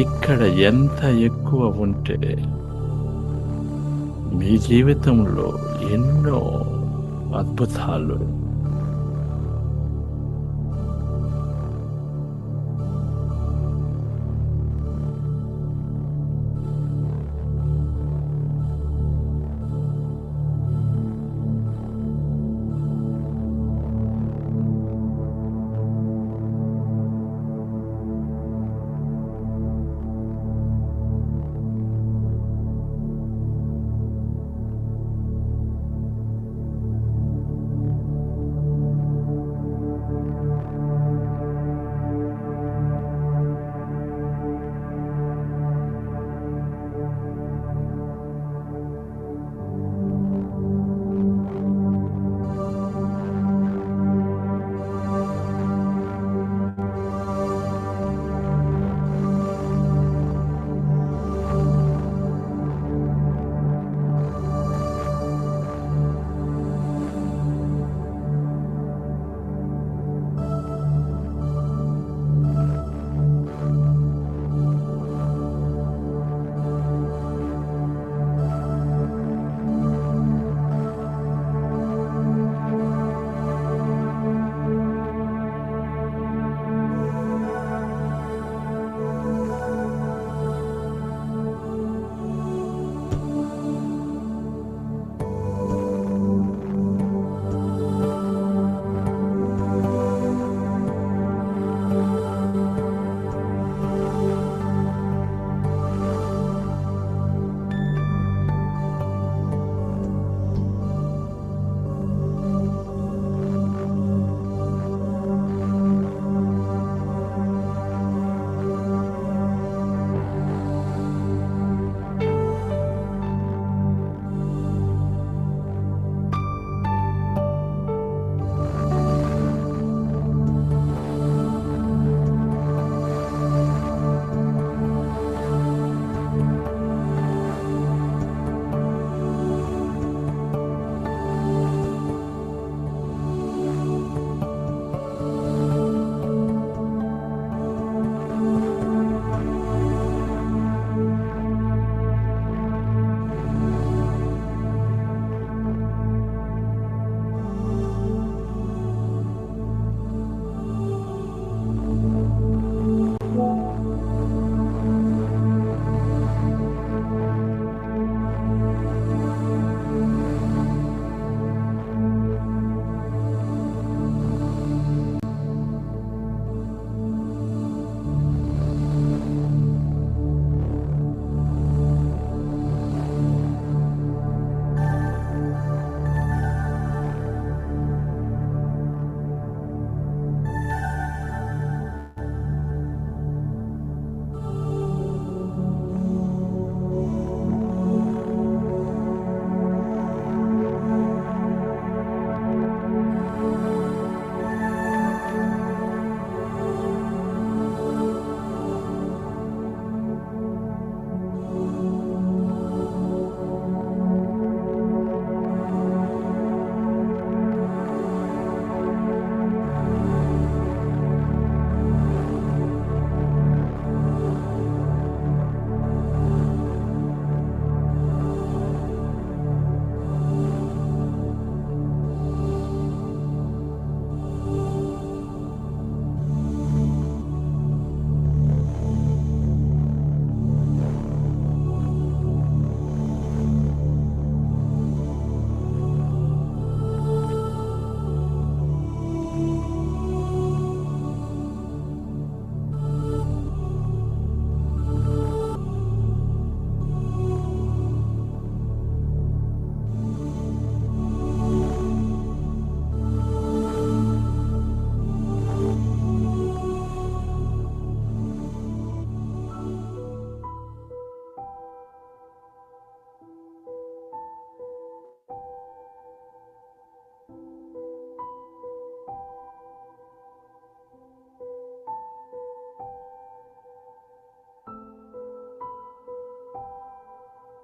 ఇక్కడ ఎంత ఎక్కువ ఉంటే మీ జీవితంలో ఎన్నో అద్భుతాలు,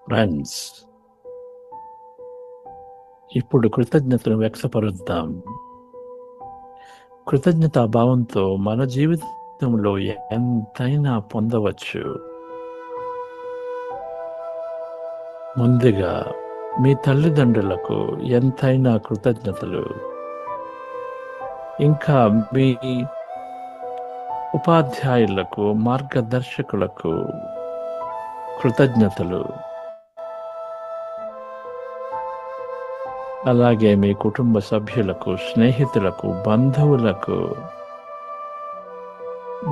ఫ్రెండ్స్, ఇప్పుడు కృతజ్ఞతను వ్యక్తపరుద్దాం. కృతజ్ఞతా భావంతో మన జీవితంలో ఎంతైనా పొందవచ్చు. ముందుగా మీ తల్లిదండ్రులకు ఎంతైనా కృతజ్ఞతలు. ఇంకా మీ ఉపాధ్యాయులకు, మార్గదర్శకులకు కృతజ్ఞతలు. అలాగే మీ కుటుంబ సభ్యులకు, స్నేహితులకు, బంధువులకు,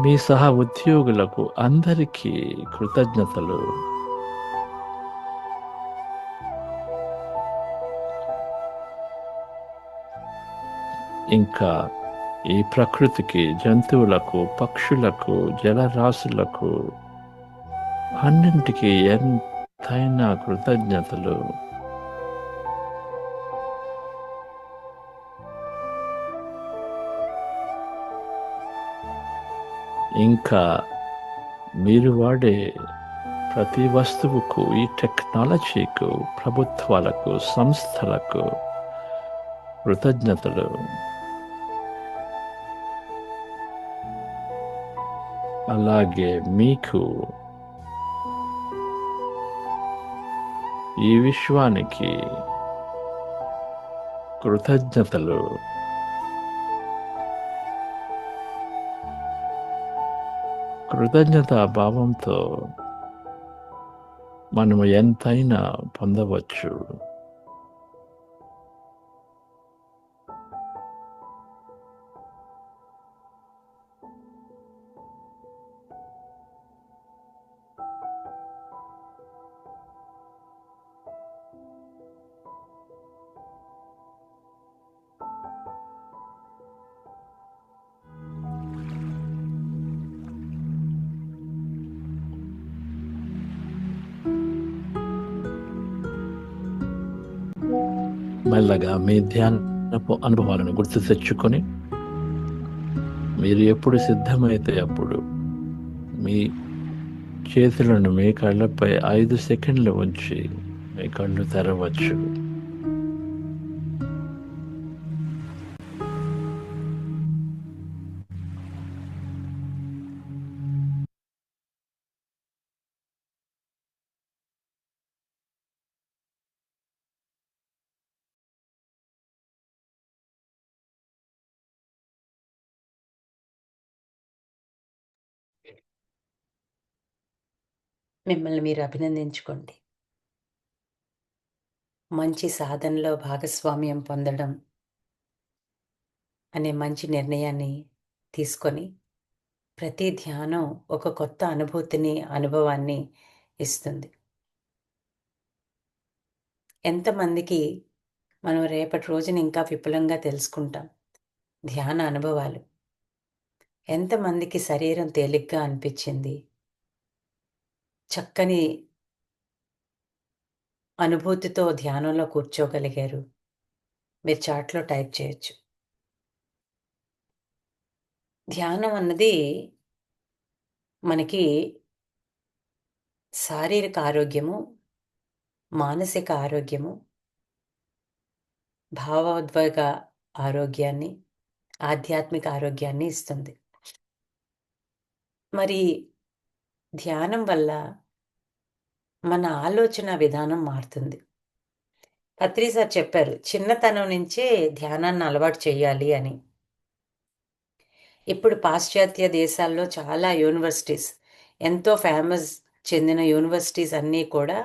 మీ సహ ఉద్యోగులకు అందరికీ కృతజ్ఞతలు. ఇంకా ఈ ప్రకృతికి, జంతువులకు, పక్షులకు, జలరాశులకు అన్నింటికీ ఎంతైనా కృతజ్ఞతలు. ఇంకా మీరు వాడే ప్రతి వస్తువుకు, ఈ టెక్నాలజీకు, ప్రభుత్వాలకు, సంస్థలకు కృతజ్ఞతలు. అలాగే మీకు, ఈ విశ్వానికి కృతజ్ఞతలు. కృతజ్ఞతా భావంతో మనము ఎంతైనా పొందవచ్చు. మెల్లగా మీ ధ్యానపు అనుభవాలను గుర్తు తెచ్చుకొని, మీరు ఎప్పుడు సిద్ధమైతే అప్పుడు మీ చేతులను మీ కళ్ళపై 5 సెకండ్లు ఉంచి మీ కళ్ళు తెరవచ్చు. మిమ్మల్ని మీరు అభినందించుకోండి. మంచి సాధనలో భాగస్వామ్యం పొందడం అనే మంచి నిర్ణయాన్ని తీసుకొని, ప్రతి ధ్యానం ఒక కొత్త అనుభవాన్ని ఇస్తుంది. ఎంతమందికి మనం రేపటి రోజున ఇంకా విపులంగా తెలుసుకుంటాం ధ్యాన అనుభవాలు. ఎంతమందికి శరీరం తేలిగ్గా అనిపించింది, చక్కని అనుభూతితో ధ్యానంలో కూర్చోగలిగారు. మీరు చాట్లో టైప్ చేయొచ్చు. ధ్యానం అన్నది మనకి శారీరక ఆరోగ్యము, మానసిక ఆరోగ్యము, భావోద్వేగ ఆరోగ్యాన్ని, ఆధ్యాత్మిక ఆరోగ్యాన్ని ఇస్తుంది. మరి ధ్యానం వల్ల మన ఆలోచన విధానం మారుతుంది. పత్రి సార్ చెప్పారు, చిన్నతనం నుంచే ధ్యానాన్ని అలవాటు చేయాలి అని. ఇప్పుడు పాశ్చాత్య దేశాల్లో చాలా యూనివర్సిటీస్, ఎంతో ఫేమస్ చెందిన యూనివర్సిటీస్ అన్నీ కూడా,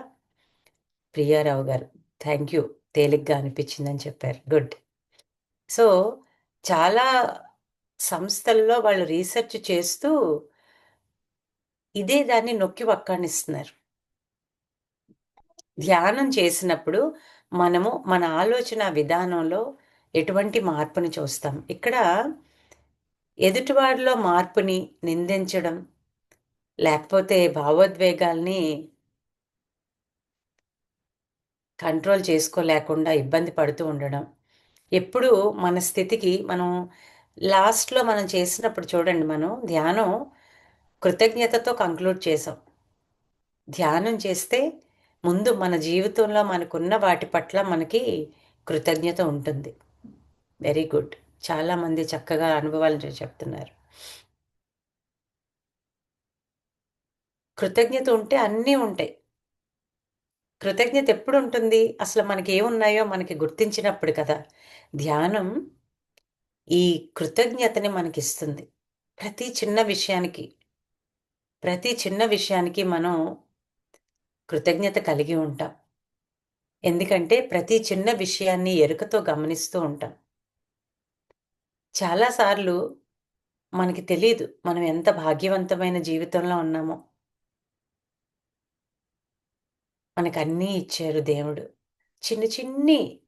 ప్రియారావు గారు థ్యాంక్ యూ, తేలిగ్గా అనిపించిందని చెప్పారు. గుడ్. సో చాలా సంస్థల్లో వాళ్ళు రీసెర్చ్ చేస్తూ ఇదే దాన్ని నొక్కి వక్కాణిస్తున్నారు. ధ్యానం చేసినప్పుడు మనము మన ఆలోచన విధానంలో ఎటువంటి మార్పుని చూస్తాం. ఇక్కడ ఎదుటివాడిలో మార్పుని నిందించడం, లేకపోతే భావోద్వేగాల్ని కంట్రోల్ చేసుకోలేకుండా ఇబ్బంది పడుతూ ఉండడం, ఎప్పుడు మన స్థితికి మనం లాస్ట్లో మనం చేసినప్పుడు చూడండి, మనం ధ్యానం కృతజ్ఞతతో కంక్లూడ్ చేసాం. ధ్యానం చేస్తే ముందు మన జీవితంలో మనకున్న వాటి పట్ల మనకి కృతజ్ఞత ఉంటుంది. Very good. చాలామంది చక్కగా అనుభవాలు చెప్తున్నారు. కృతజ్ఞత ఉంటే అన్నీ ఉంటాయి. కృతజ్ఞత ఎప్పుడు ఉంటుంది? అసలు మనకి ఏమున్నాయో మనకి గుర్తించినప్పుడు కదా! ధ్యానం ఈ కృతజ్ఞతని మనకిస్తుంది. ప్రతి చిన్న విషయానికి, ప్రతి చిన్న విషయానికి మనం కృతజ్ఞత కలిగి ఉంటాం. ఎందుకంటే ప్రతి చిన్న విషయాన్ని ఎరుకతో గమనిస్తూ ఉంటాం. చాలా సార్లు మనకి తెలీదు మనం ఎంత భాగ్యవంతమైన జీవితంలో ఉన్నామో. మనకన్నీ ఇచ్చారు దేవుడు. చిన్ని చిన్ని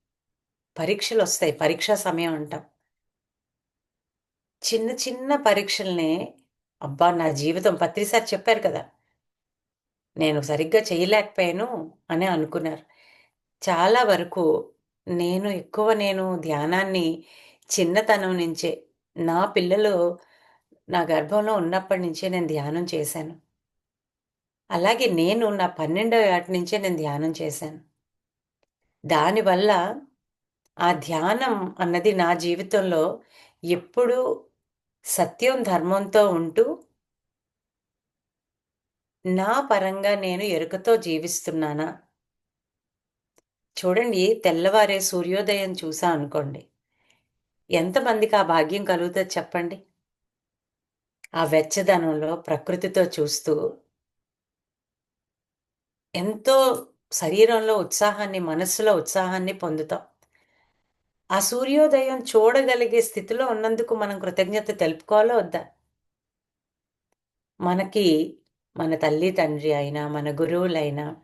పరీక్షలొస్తాయి. పరీక్షా సమయం అంటాం. చిన్న చిన్న పరీక్షలనే అబ్బా! నా జీవితం పత్రి సార్ చెప్పారు కదా! నేను సరిగ్గా చేయలేకపోయాను అని అనుకున్నారు. చాలా వరకు నేను ధ్యానాన్ని చిన్నతనం నుంచే నా పిల్లలు నా గర్భంలో ఉన్నప్పటి నుంచే నేను ధ్యానం చేశాను. అలాగే నేను నా 12వ ఏట నుంచే నేను ధ్యానం చేశాను. దానివల్ల ఆ ధ్యానం అన్నది నా జీవితంలో ఎప్పుడూ సత్యం, ధర్మంతో ఉంటూ నా పరంగా నేను ఎరుకతో జీవిస్తున్నానా? చూడండి తెల్లవారే సూర్యోదయం చూసా అనుకోండి. ఎంతమందికి ఆ భాగ్యం కలుగుతది చెప్పండి? ఆ వెచ్చదనంలో ప్రకృతితో చూస్తూ ఎంతో శరీరంలో ఉత్సాహాన్ని, మనస్సులో ఉత్సాహాన్ని పొందుతాం. ఆ సూర్యోదయం చూడగలిగే స్థితిలో ఉన్నందుకు మనం కృతజ్ఞత తెలుపుకోవాలా వద్దా? మనకి మన తల్లి, తండ్రి అయినా, మన గురువులైనా,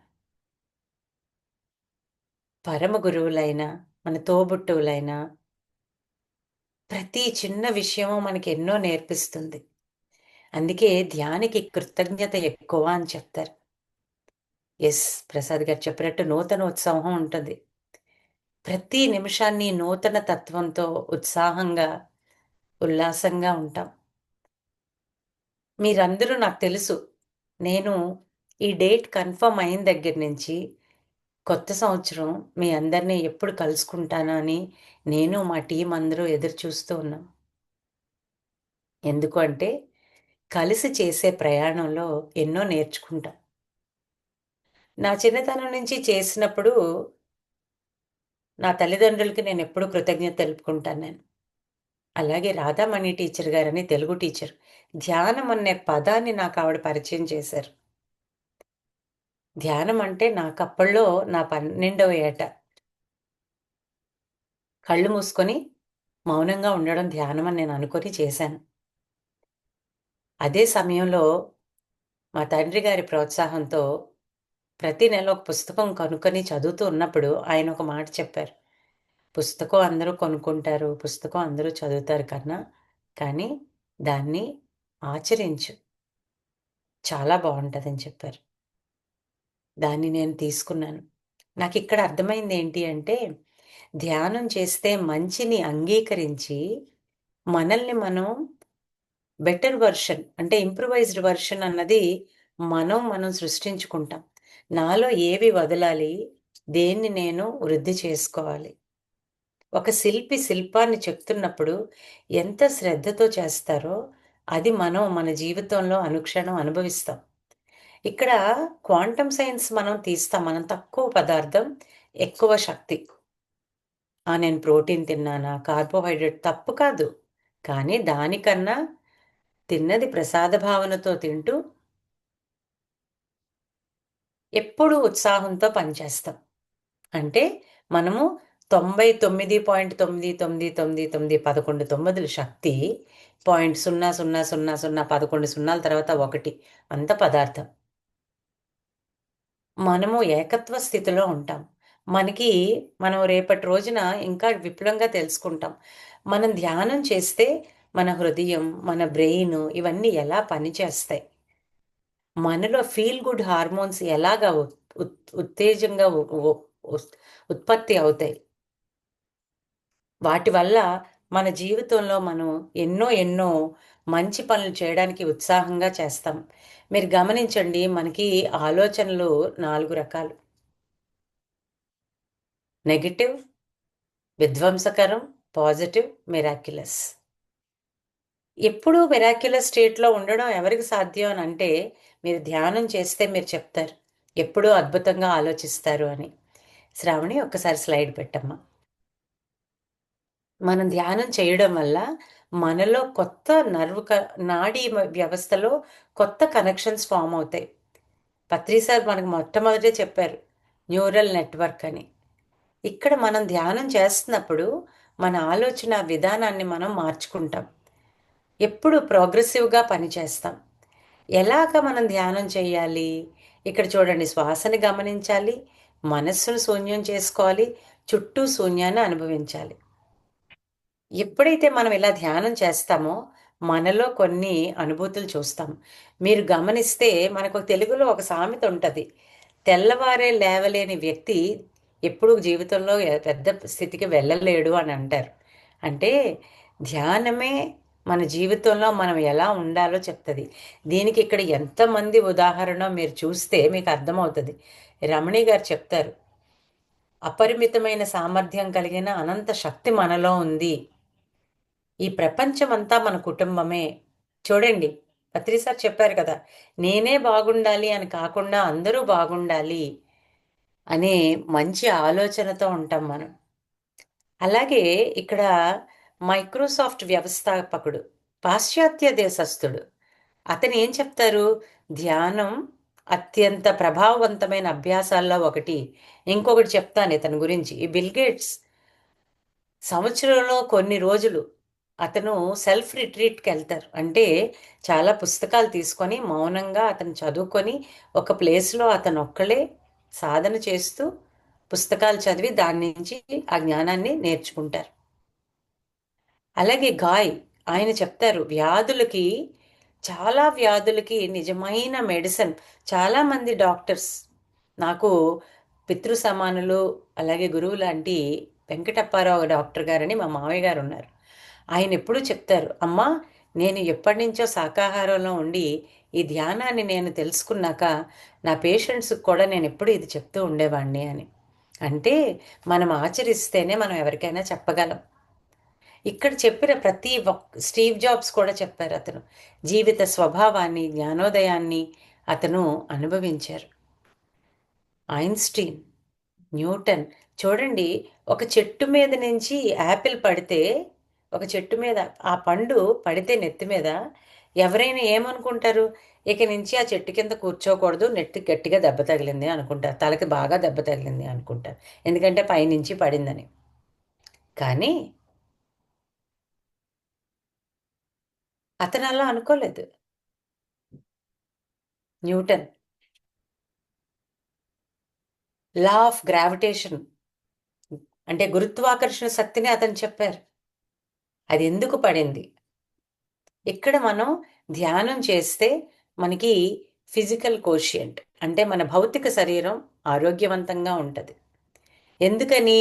పరమ గురువులైనా, మన తోబుట్టువులైనా ప్రతి చిన్న విషయము మనకి ఎన్నో నేర్పిస్తుంది. అందుకే ధ్యానికి కృతజ్ఞత ఎక్కువ అని చెప్తారు. యెస్. ప్రసాద్ గారు చెప్పినట్టు నూతన ఉత్సాహం ఉంటుంది. ప్రతి నిమిషాన్ని నూతన తత్వంతో ఉత్సాహంగా, ఉల్లాసంగా ఉంటాం. మీరందరూ నాకు తెలుసు. నేను ఈ డేట్ కన్ఫర్మ్ అయిన దగ్గర నుంచి కొత్త సంవత్సరం మీ అందరిని ఎప్పుడు కలుసుకుంటానా అని నేను, మా టీమ్ అందరూ ఎదురు చూస్తూ ఉన్నాం. ఎందుకు అంటే కలిసి చేసే ప్రయాణంలో ఎన్నో నేర్చుకుంటాం. నా చిన్నతనం నుంచి చేసినప్పుడు నా తల్లిదండ్రులకి నేనెప్పుడూ కృతజ్ఞత తెలుపుకుంటాను నేను. అలాగే రాధామణి టీచర్ గారని తెలుగు టీచర్. ధ్యానం అనే పదాన్ని నాకావిడ పరిచయం చేశారు. ధ్యానం అంటే నాకప్పట్లో నా 12వ ఏట. కళ్ళు మూసుకొని మౌనంగా ఉండడం ధ్యానం అని నేను అనుకొని చేశాను. అదే సమయంలో మా తండ్రి గారి ప్రోత్సాహంతో ప్రతి నెల ఒక పుస్తకం కొనుక్కొని చదువుతూ ఉన్నప్పుడు ఆయన ఒక మాట చెప్పారు. పుస్తకం అందరూ కొనుక్కుంటారు. పుస్తకం అందరూ చదువుతారు కన్నా, కానీ దాన్ని ఆచరించు. చాలా బావుంటదని చెప్పారు. దాన్ని నేను తీసుకున్నాను. నాకిక్కడ అర్థమైందేంటి అంటే, ధ్యానం చేస్తే మంచిని అంగీకరించి, మనల్ని మనం బెటర్ వెర్షన్ అంటే ఇంప్రూవైజ్డ్ వెర్షన్ అన్నది మనం సృష్టించుకుంటాం. నాలో ఏవి వదలాలి? దేన్ని నేను వృద్ధి చేసుకోవాలి? ఒక శిల్పి శిల్పాన్ని చెక్కుతున్నప్పుడు ఎంత శ్రద్ధతో చేస్తారో, అది మనం మన జీవితంలో అనుక్షణం అనుభవిస్తాం. ఇక్కడ క్వాంటమ్ సైన్స్ మనం తీస్తాం. మనం తక్కువ పదార్థం, ఎక్కువ శక్తి. నేను ప్రోటీన్ తిన్నానా? కార్బోహైడ్రేట్ తప్పు కాదు. కానీ దానికన్నా తిన్నది ప్రసాద భావనతో తింటూ ఎప్పుడూ ఉత్సాహంతో పనిచేస్తాం. అంటే మనము 99.99999 11 తొమ్మిదిల శక్తి 0.0000 11 సున్నాల తర్వాత 1 అంత పదార్థం. మనము ఏకత్వ స్థితిలో ఉంటాం. మనం రేపటి రోజున ఇంకా విపులంగా తెలుసుకుంటాం. మనం ధ్యానం చేస్తే మన హృదయం, మన బ్రెయిన్ ఇవన్నీ ఎలా పనిచేస్తాయి? మనలో ఫీల్ గుడ్ హార్మోన్స్ ఎలాగా ఉత్తేజంగా ఉత్పత్తి అవుతాయి? వాటి వల్ల మన జీవితంలో మనం ఎన్నో మంచి పనులు చేయడానికి ఉత్సాహంగా చేస్తాం. మీరు గమనించండి మనకి ఆలోచనలు 4 రకాలు. నెగటివ్, విధ్వంసకరం, పాజిటివ్, మిరాక్యులస్. ఎప్పుడూ మిరాక్యులస్ స్టేట్లో ఉండడం ఎవరికి సాధ్యం అని అంటే, మీరు ధ్యానం చేస్తే మీరు చెప్తారు, ఎప్పుడూ అద్భుతంగా ఆలోచిస్తారు అని. శ్రావణి, ఒక్కసారి స్లైడ్ పెట్టమ్మా. మనం ధ్యానం చేయడం వల్ల మనలో కొత్త నాడీ వ్యవస్థలో కొత్త కనెక్షన్స్ ఫామ్ అవుతాయి. పత్రి సార్ మనకు మొట్టమొదటే చెప్పారు, న్యూరల్ నెట్వర్క్ అని. ఇక్కడ మనం ధ్యానం చేస్తున్నప్పుడు మన ఆలోచన విధానాన్ని మనం మార్చుకుంటాం, ఎప్పుడు ప్రోగ్రెసివ్గా పనిచేస్తాం. ఎలాగ మనం ధ్యానం చేయాలి? ఇక్కడ చూడండి, శ్వాసని గమనించాలి, మనస్సును శూన్యం చేసుకోవాలి, చుట్టూ శూన్యాన్ని అనుభవించాలి. ఎప్పుడైతే మనం ఇలా ధ్యానం చేస్తామో మనలో కొన్ని అనుభూతులు చూస్తాం. మీరు గమనిస్తే మనకు తెలుగులో ఒక సామెత ఉంటుంది, తెల్లవారే లేవలేని వ్యక్తి ఎప్పుడు జీవితంలో పెద్ద స్థితికి వెళ్ళలేడు అని అంటారు. అంటే ధ్యానమే మన జీవితంలో మనం ఎలా ఉండాలో చెప్తుంది. దీనికి ఇక్కడ ఎంతమంది ఉదాహరణ మీరు చూస్తే మీకు అర్థమవుతుంది. రమణి గారు చెప్తారు, అపరిమితమైన సామర్థ్యం కలిగిన అనంత శక్తి మనలో ఉంది, ఈ ప్రపంచం అంతా మన కుటుంబమే. చూడండి, పత్రి సార్ చెప్పారు కదా, నేనే బాగుండాలి అని కాకుండా అందరూ బాగుండాలి అనే మంచి ఆలోచనతో ఉంటాం మనం. అలాగే ఇక్కడ మైక్రోసాఫ్ట్ వ్యవస్థాపకుడు, పాశ్చాత్య దేశస్థుడు, అతను ఏం చెప్తారు, ధ్యానం అత్యంత ప్రభావవంతమైన అభ్యాసాల్లో ఒకటి. ఇంకొకటి చెప్తాను ఇతని గురించి, ఈ బిల్ గేట్స్ సంవత్సరంలో కొన్ని రోజులు అతను సెల్ఫ్ రిట్రీట్కి వెళ్తారు. అంటే చాలా పుస్తకాలు తీసుకొని మౌనంగా అతను చదువుకొని ఒక ప్లేస్లో అతను ఒక్కడే సాధన చేస్తూ పుస్తకాలు చదివి దాని నుంచి ఆ జ్ఞానాన్ని నేర్చుకుంటారు. అలాగే గాయ్, ఆయన చెప్తారు, చాలా వ్యాధులకి నిజమైన మెడిసిన్. చాలామంది డాక్టర్స్ నాకు పితృ సమానులు, అలాగే గురువు లాంటి వెంకటప్పారావు డాక్టర్ గారని మా మామయ్య గారు ఉన్నారు. ఆయన ఎప్పుడూ చెప్తారు, అమ్మా నేను ఎప్పటి నుంచో శాకాహారంలో ఉండి ఈ ధ్యానాన్ని నేను తెలుసుకున్నాక నా పేషెంట్స్కి కూడా నేను ఎప్పుడు ఇది చెప్తూ ఉండేవాడిని అని. అంటే మనం ఆచరిస్తేనే మనం ఎవరికైనా చెప్పగలం. ఇక్కడ చెప్పిన స్టీవ్ జాబ్స్ కూడా చెప్పారు, అతను జీవిత స్వభావాన్ని, జ్ఞానోదయాన్ని అతను అనుభవించారు. ఐన్స్టీన్, న్యూటన్, చూడండి, ఒక చెట్టు మీద నుంచి యాపిల్ పడితే, ఒక చెట్టు మీద ఆ పండు పడితే నెత్తి మీద ఎవరైనా ఏమనుకుంటారు, ఇక నుంచి ఆ చెట్టు కింద కూర్చోకూడదు, నెత్తి గట్టిగా దెబ్బ తగిలింది అనుకుంటారు, తలకి బాగా దెబ్బ తగిలింది అనుకుంటారు, ఎందుకంటే పైనుంచి పడిందని. కానీ అతను అలా అనుకోలేదు. న్యూటన్ లా ఆఫ్ గ్రావిటేషన్ అంటే గురుత్వాకర్షణ శక్తిని అతను చెప్పారు, అది ఎందుకు పడింది. ఇక్కడ మనం ధ్యానం చేస్తే మనకి ఫిజికల్ కోషియంట్ అంటే మన భౌతిక శరీరం ఆరోగ్యవంతంగా ఉంటుంది. ఎందుకని,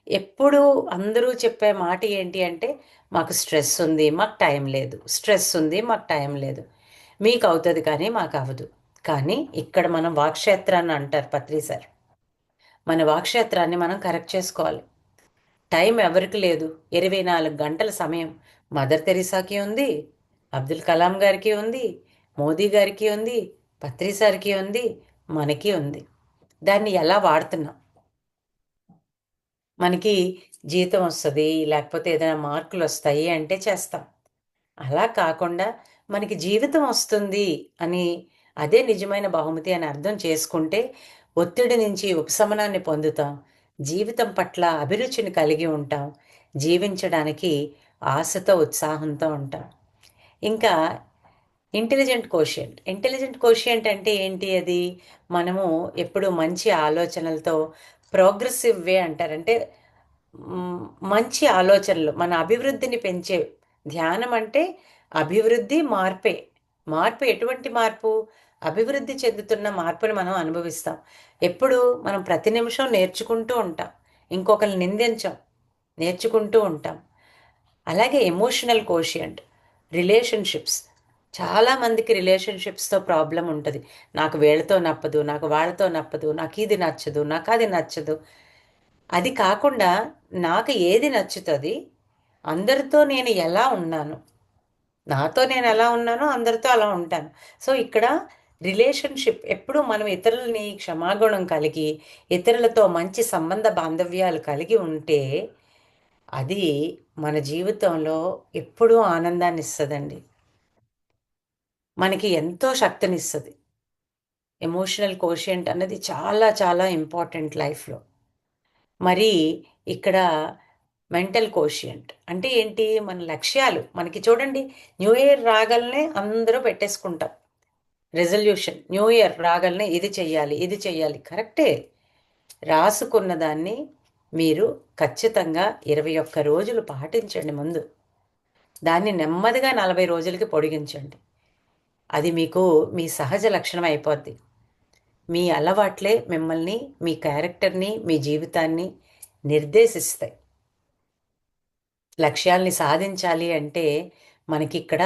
ఎప్పుడు అందరూ చెప్పే మాట ఏంటి అంటే, మాకు స్ట్రెస్ ఉంది, మాకు టైం లేదు, స్ట్రెస్ ఉంది, మాకు టైం లేదు, మీకు అవుతుంది కానీ మాకు అవ్వదు. కానీ ఇక్కడ మనం వాక్క్షేత్రాన్ని అంటారు పత్రి సార్, మన వాక్క్షేత్రాన్ని మనం కరెక్ట్ చేసుకోవాలి. టైం ఎవరికి లేదు, 24 గంటల సమయం మదర్ తెరీసాకి ఉంది, అబ్దుల్ కలాం గారికి ఉంది, మోదీ గారికి ఉంది, పత్రి సార్కి ఉంది, మనకి ఉంది. దాన్ని ఎలా వాడుతున్నాం? మనకి జీతం వస్తుంది, లేకపోతే ఏదైనా మార్కులు వస్తాయి అంటే చేస్తాం. అలా కాకుండా మనకి జీవితం వస్తుంది అని, అదే నిజమైన బహుమతి అని అర్థం చేసుకుంటే ఒత్తిడి నుంచి ఉపశమనాన్ని పొందుతాం, జీవితం పట్ల అభిరుచిని కలిగి ఉంటాం, జీవించడానికి ఆశతో ఉత్సాహంతో ఉంటాం. ఇంకా ఇంటెలిజెంట్ కోషియంట్ అంటే ఏంటి, అది మనము ఎప్పుడు మంచి ఆలోచనలతో, ప్రోగ్రెసివ్ వే అంటారంటే మంచి ఆలోచనలు, మన అభివృద్ధిని పెంచే. ధ్యానం అంటే అభివృద్ధి, మార్పు ఎటువంటి మార్పు, అభివృద్ధి చెందుతున్న మార్పుని మనం అనుభవిస్తాం. ఎప్పుడు మనం ప్రతి నిమిషం నేర్చుకుంటూ ఉంటాం, ఇంకొకరిని నిందించం, నేర్చుకుంటూ ఉంటాం. అలాగే ఎమోషనల్ కోషియంట్, రిలేషన్షిప్స్. చాలామందికి రిలేషన్షిప్స్తో ప్రాబ్లం ఉంటుంది, నాకు వీళ్ళతో నప్పదు, నాకు వాళ్ళతో నప్పదు, నాకు ఇది నచ్చదు, నాకు అది నచ్చదు. అది కాకుండా నాకు ఏది నచ్చుతుంది, అందరితో నేను ఎలా ఉన్నాను, నాతో నేను ఎలా ఉన్నానో అందరితో అలా ఉంటాను. సో ఇక్కడ రిలేషన్షిప్ ఎప్పుడు మనం ఇతరులని క్షమాగుణం కలిగి ఇతరులతో మంచి సంబంధ బాంధవ్యాలు కలిగి ఉంటే అది మన జీవితంలో ఎప్పుడూ ఆనందాన్ని ఇస్తుందండి. మనకి ఎంతో శక్తినిస్తుంది. ఎమోషనల్ కోషియంట్ అన్నది చాలా చాలా ఇంపార్టెంట్ లైఫ్లో. మరి ఇక్కడ మెంటల్ కోషియంట్ అంటే ఏంటి? మన లక్ష్యాలు మనకి చూడండి, న్యూ ఇయర్ రాగానే అందరూ పెట్టేసుకుంటాం రెజల్యూషన్. న్యూ ఇయర్ రాగానే ఇది చెయ్యాలి, ఇది చెయ్యాలి. కరెక్టే, రాసుకున్న దాన్ని మీరు ఖచ్చితంగా 21 రోజులు పాటించండి. ముందు దాన్ని నెమ్మదిగా 40 రోజులకి పొడిగించండి. అది మీకు మీ సహజ లక్షణం అయిపోద్ది. మీ అలవాట్లే మిమ్మల్ని, మీ క్యారెక్టర్ని, మీ జీవితాన్ని నిర్దేశిస్తాయి. లక్ష్యాల్ని సాధించాలి అంటే మనకిక్కడ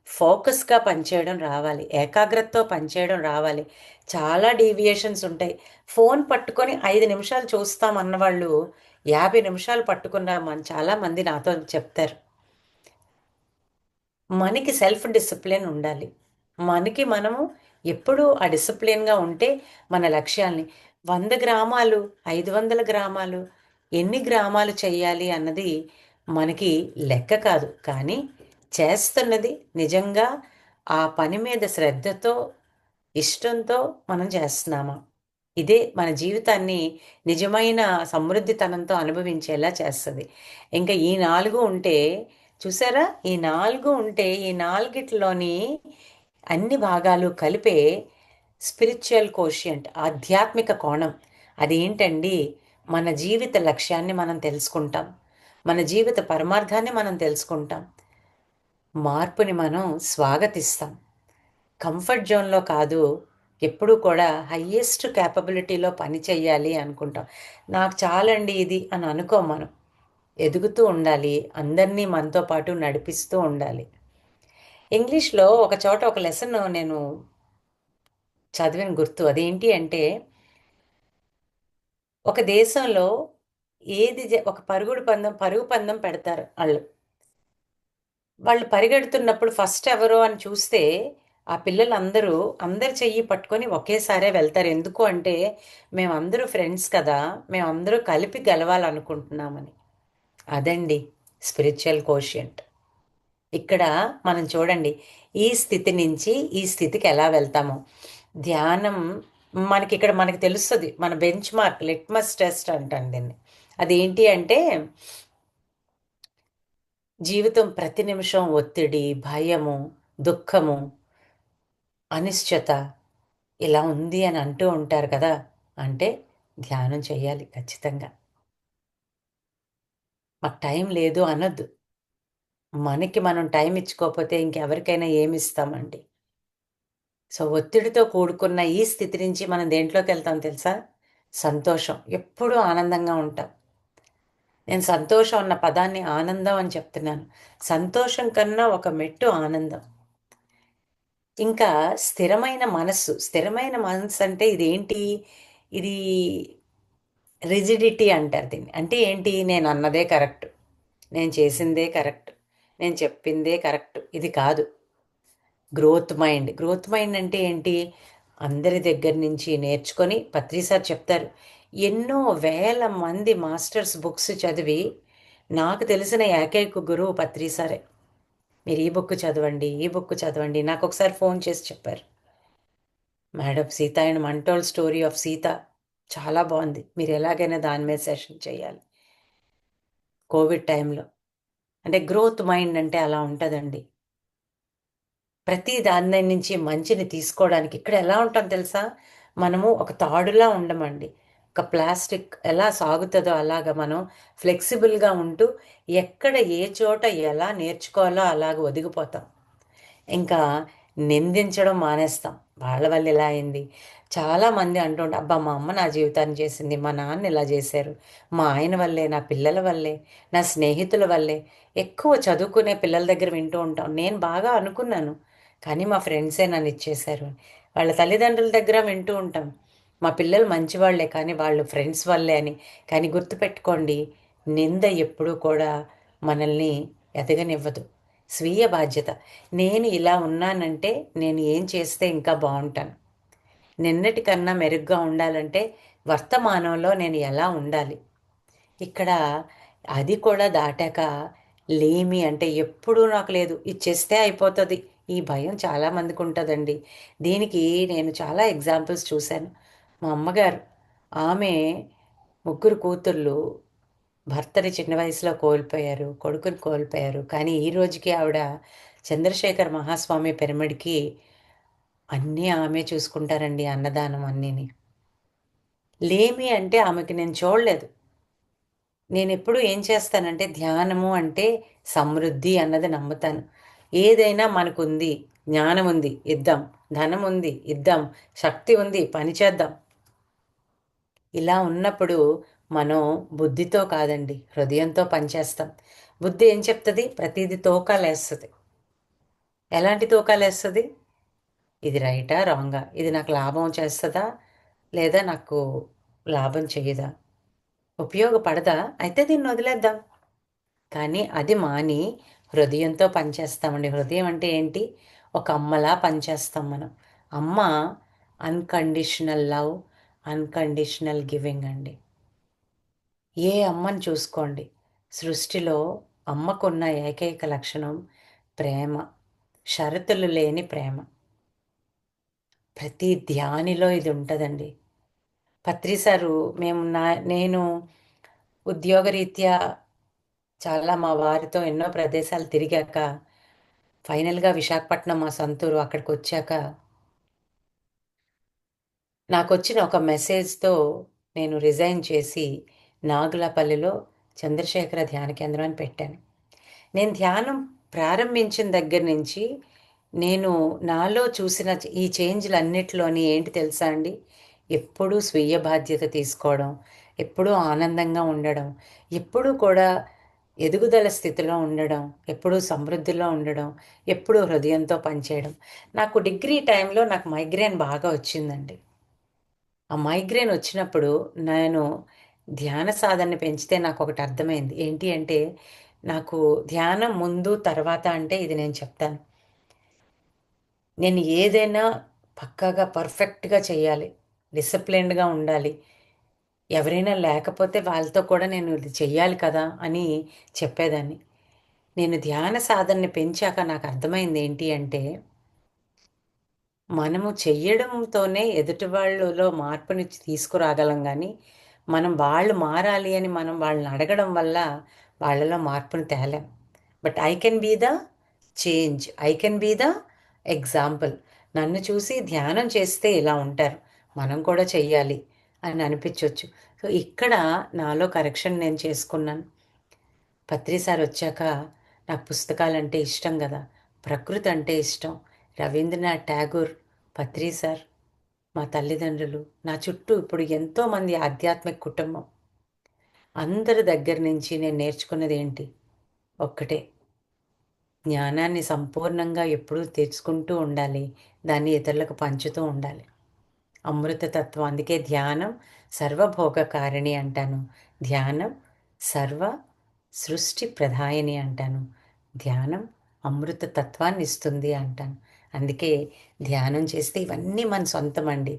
ఫోకస్గా పనిచేయడం రావాలి, ఏకాగ్రతతో పనిచేయడం రావాలి. చాలా డీవియేషన్స్ ఉంటాయి. ఫోన్ పట్టుకొని 5 నిమిషాలు చూస్తాం అన్నవాళ్ళు 50 నిమిషాలు పట్టుకున్న చాలామంది నాతో చెప్తారు. మనకి సెల్ఫ్ డిసిప్లిన్ ఉండాలి. మనకి మనము ఎప్పుడూ ఆ డిసిప్లిన్గా ఉంటే మన లక్ష్యాల్ని 100 గ్రామాలు, 500 గ్రామాలు, ఎన్ని గ్రామాలు చేయాలి అన్నది మనకి లెక్క కాదు. కానీ చేస్తున్నది నిజంగా ఆ పని మీద శ్రద్ధతో, ఇష్టంతో మనం చేస్తున్నామా, ఇదే మన జీవితాన్ని నిజమైన సమృద్ధితనంతో అనుభవించేలా చేస్తుంది. ఇంకా ఈ 4 ఉంటే చూసారా, ఈ 4 ఉంటే ఈ 4గిట్లోని అన్ని భాగాలు కలిపే స్పిరిచువల్ కోషియంట్, ఆధ్యాత్మిక కోణం. అదేంటండి? మన జీవిత లక్ష్యాన్ని మనం తెలుసుకుంటాం, మన జీవిత పరమార్థాన్ని మనం తెలుసుకుంటాం, మార్పుని మనం స్వాగతిస్తాం. కంఫర్ట్ జోన్లో కాదు, ఎప్పుడూ కూడా హయ్యెస్ట్ క్యాపబిలిటీలో పని చెయ్యాలి అనుకుంటాం. నాకు చాలండి ఇది అని అనుకోం మనం. ఎదుగుతూ ఉండాలి, అందరినీ మనతో పాటు నడిపిస్తూ ఉండాలి. ఇంగ్లీష్లో ఒక చోట ఒక లెసన్ నేను చదివిన గుర్తు. అదేంటి అంటే, ఒక దేశంలో ఒక పరుగు పందెం పెడతారు వాళ్ళు పరిగెడుతున్నప్పుడు ఫస్ట్ ఎవరో అని చూస్తే ఆ పిల్లలందరూ అందరి చెయ్యి పట్టుకొని ఒకేసారే వెళ్తారు. ఎందుకు అంటే మేమందరూ ఫ్రెండ్స్ కదా, మేమందరూ కలిపి గెలవాలనుకుంటున్నామని. అదండి స్పిరిచువల్ కోషియంట్. ఇక్కడ మనం చూడండి, ఈ స్థితి నుంచి ఈ స్థితికి ఎలా వెళ్తాము. ధ్యానం మనకి తెలుస్తుంది. మన బెంచ్ మార్క్, లిట్మస్ టెస్ట్ అంటాం దీన్ని. అదేంటి అంటే, జీవితం ప్రతి నిమిషం ఒత్తిడి, భయము, దుఃఖము, అనిశ్చత ఇలా ఉంది అని అంటూ ఉంటారు కదా. అంటే ధ్యానం చేయాలి ఖచ్చితంగా. మాకు టైం లేదు అనొద్దు. మనకి మనం టైం ఇచ్చుకోకపోతే ఇంకెవరికైనా ఏమి ఇస్తామండి? సో ఒత్తిడితో కూడుకున్న ఈ స్థితి నుంచి మనం దేంట్లోకి వెళ్తాం తెలుసా? సంతోషం. ఎప్పుడూ ఆనందంగా ఉంటాం. నేను సంతోషం అన్న పదాన్ని ఆనందం అని చెప్తున్నాను. సంతోషం కన్నా ఒక మెట్టు ఆనందం. ఇంకా స్థిరమైన మనస్సు. స్థిరమైన మనస్సు అంటే ఇదేంటి? ఇది రిజిడిటీ అంటారు దీన్ని. అంటే ఏంటి? నేను అన్నదే కరెక్ట్, నేను చేసిందే కరెక్ట్, నేను చెప్పిందే కరెక్ట్, ఇది కాదు. Growth mind. గ్రోత్ మైండ్ అంటే ఏంటి? అందరి దగ్గర నుంచి నేర్చుకొని, పత్రి సార్ చెప్తారు, ఎన్నో వేల మంది మాస్టర్స్ బుక్స్ చదివి నాకు తెలిసిన ఏకైక గురువు పత్రి సారే. మీరు ఈ బుక్ చదవండి, ఈ బుక్ చదవండి. నాకు ఒకసారి ఫోన్ చేసి చెప్పారు, madam Sita and untold story of Sita చాలా బాగుంది, మీరు ఎలాగైనా దాని మీద సెషన్ చేయాలి. కోవిడ్ టైంలో. అంటే గ్రోత్ మైండ్ అంటే అలా ఉంటుందండి. ప్రతి దాని నుంచి మంచిని తీసుకోవడానికి ఇక్కడ ఎలా ఉంటాం తెలుసా? మనము ఒక తాడులా ఉండమండి. ఒక ప్లాస్టిక్ ఎలా సాగుతుందో అలాగా మనం ఫ్లెక్సిబుల్గా ఉంటూ ఎక్కడ ఏ చోట ఎలా నేర్చుకోవాలో అలాగ ఒదిగిపోతాం. ఇంకా నిందించడం మానేస్తాం. వాళ్ళ వల్ల ఇలా అయింది. చాలామంది అంటుంటే, అబ్బా మా అమ్మ నా జీవితాన్ని చేసింది, మా నాన్న ఇలా చేశారు, మా ఆయన వల్లే, నా పిల్లల వల్లే, నా స్నేహితుల వల్లే. ఎక్కువ చదువుకునే పిల్లల దగ్గర వింటూ ఉంటాం, నేను బాగా అనుకున్నాను కానీ మా ఫ్రెండ్సే నన్ను ఇచ్చేశారు. వాళ్ళ తల్లిదండ్రుల దగ్గర వింటూ ఉంటాం, మా పిల్లలు మంచివాళ్లే కానీ వాళ్ళు ఫ్రెండ్స్ వల్లే అని. కానీ గుర్తుపెట్టుకోండి, నింద ఎప్పుడూ కూడా మనల్ని ఎదగనివ్వదు. స్వీయ బాధ్యత. నేను ఇలా ఉన్నానంటే నేను ఏం చేస్తే ఇంకా బాగుంటాను, నిన్నటి కన్నా మెరుగ్గా ఉండాలంటే వర్తమానంలో నేను ఎలా ఉండాలి. ఇక్కడ అది కూడా దాటాక లేమి అంటే ఎప్పుడూ నాకు లేదు, ఇచ్చేస్తే అయిపోతుంది, ఈ భయం చాలామందికి ఉంటుందండి. దీనికి నేను చాలా ఎగ్జాంపుల్స్ చూశాను. మా అమ్మగారు, ఆమె ముగ్గురు కూతుళ్ళు, భర్తని చిన్న వయసులో కోల్పోయారు, కొడుకుని కోల్పోయారు. కానీ ఈ రోజుకి ఆవిడ చంద్రశేఖర్ మహాస్వామి పిరమిడ్కి అన్నీ ఆమె చూసుకుంటారండి, అన్నదానం అన్నీని. లేమి అంటే ఆమెకి నేను చూడలేదు. నేను ఎప్పుడు ఏం చేస్తానంటే, ధ్యానము అంటే సమృద్ధి అన్నది నమ్ముతాను. ఏదైనా మనకుంది, జ్ఞానం ఉంది ఇద్దాం, ధనం ఉంది ఇద్దాం, శక్తి ఉంది పని చేద్దాం. ఇలా ఉన్నప్పుడు మనం బుద్ధితో కాదండి, హృదయంతో పనిచేస్తాం. బుద్ధి ఏం చెప్తుంది? ప్రతిదీ తోకాలేస్తుంది. ఎలాంటి తోకాలేస్తుంది? ఇది రైటా రాంగా, ఇది నాకు లాభం చేస్తుందా లేదా నాకు లాభం చేయదా, ఉపయోగపడదా, అయితే దీన్ని వదిలేద్దాం. కానీ అది మాని హృదయంతో పనిచేస్తామండి. హృదయం అంటే ఏంటి? ఒక అమ్మలా పనిచేస్తాం మనం. అమ్మ అన్కండిషనల్ లవ్, అన్కండిషనల్ గివింగ్ అండి. ఏ అమ్మని చూసుకోండి, సృష్టిలో అమ్మకున్న ఏకైక లక్షణం ప్రేమ, షరతులు లేని ప్రేమ. ప్రతి ధ్యానిలో ఇది ఉంటుందండి. పత్రి సారు, నేను ఉద్యోగరీత్యా చాలా మా వారితో ఎన్నో ప్రదేశాలు తిరిగాక ఫైనల్గా విశాఖపట్నం మా సొంతూరు, అక్కడికి వచ్చాక నాకు వచ్చిన ఒక మెసేజ్తో నేను రిజైన్ చేసి నాగులపల్లిలో చంద్రశేఖర ధ్యాన కేంద్రం అని పెట్టాను. నేను ధ్యానం ప్రారంభించిన దగ్గర నుంచి నేను నాలో చూసిన ఈ చేంజ్లు అన్నిటిలోని ఏంటి తెలుసా అండి? ఎప్పుడూ స్వీయ బాధ్యత తీసుకోవడం, ఎప్పుడూ ఆనందంగా ఉండడం, ఎప్పుడూ కూడా ఎదుగుదల స్థితిలో ఉండడం, ఎప్పుడూ సమృద్ధిలో ఉండడం, ఎప్పుడూ హృదయంతో పనిచేయడం. నాకు డిగ్రీ టైంలో నాకు మైగ్రేన్ బాగా వచ్చిందండి. ఆ మైగ్రేన్ వచ్చినప్పుడు నేను ధ్యాన సాధనని పెంచితే నాకు ఒకటి అర్థమైంది. ఏంటి అంటే, నాకు ధ్యానం ముందు తర్వాత అంటే ఇది నేను చెప్తాను. నేను ఏదైనా పక్కాగా పర్ఫెక్ట్గా చేయాలి, డిసిప్లిన్డ్గా ఉండాలి, ఎవరైనా లేకపోతే వాళ్ళతో కూడా నేను ఇది చెయ్యాలి కదా అని చెప్పేదాన్ని. నేను ధ్యాన సాధనని పెంచాక నాకు అర్థమైంది ఏంటి అంటే, మనము చెయ్యడంతోనే ఎదుటి వాళ్ళలో మార్పుని తీసుకురాగలం కానీ మనం వాళ్ళు మారాలి అని మనం వాళ్ళని అడగడం వల్ల వాళ్ళలో మార్పుని తేలేం. But I can be the change, I can be the example. నన్ను చూసి ధ్యానం చేస్తే ఇలా ఉంటారు, మనం కూడా చెయ్యాలి అని అనిపించవచ్చు. సో ఇక్కడ నాలో కరెక్షన్ నేను చేసుకున్నాను. పత్రి సార్ వచ్చాక నాకు పుస్తకాలంటే ఇష్టం కదా, ప్రకృతి అంటే ఇష్టం. రవీంద్రనాథ్ ఠాగూర్, పత్రి సార్, మా తల్లిదండ్రులు, నా చుట్టూ ఇప్పుడు ఎంతోమంది ఆధ్యాత్మిక కుటుంబం, అందరి దగ్గర నుంచి నేను నేర్చుకున్నది ఏంటి? ఒక్కటే, జ్ఞానాన్ని సంపూర్ణంగా ఎప్పుడూ తెచ్చుకుంటూ ఉండాలి, దాన్ని ఇతరులకు పంచుతూ ఉండాలి. అమృతతత్వం. అందుకే ధ్యానం సర్వభోగకారిణి అంటాను, ధ్యానం సర్వ సృష్టి ప్రధాయిని అంటాను, ధ్యానం అమృత తత్వాన్ని ఇస్తుంది అంటాను. అందుకే ధ్యానం చేస్తే ఇవన్నీ మన సొంతం అండి.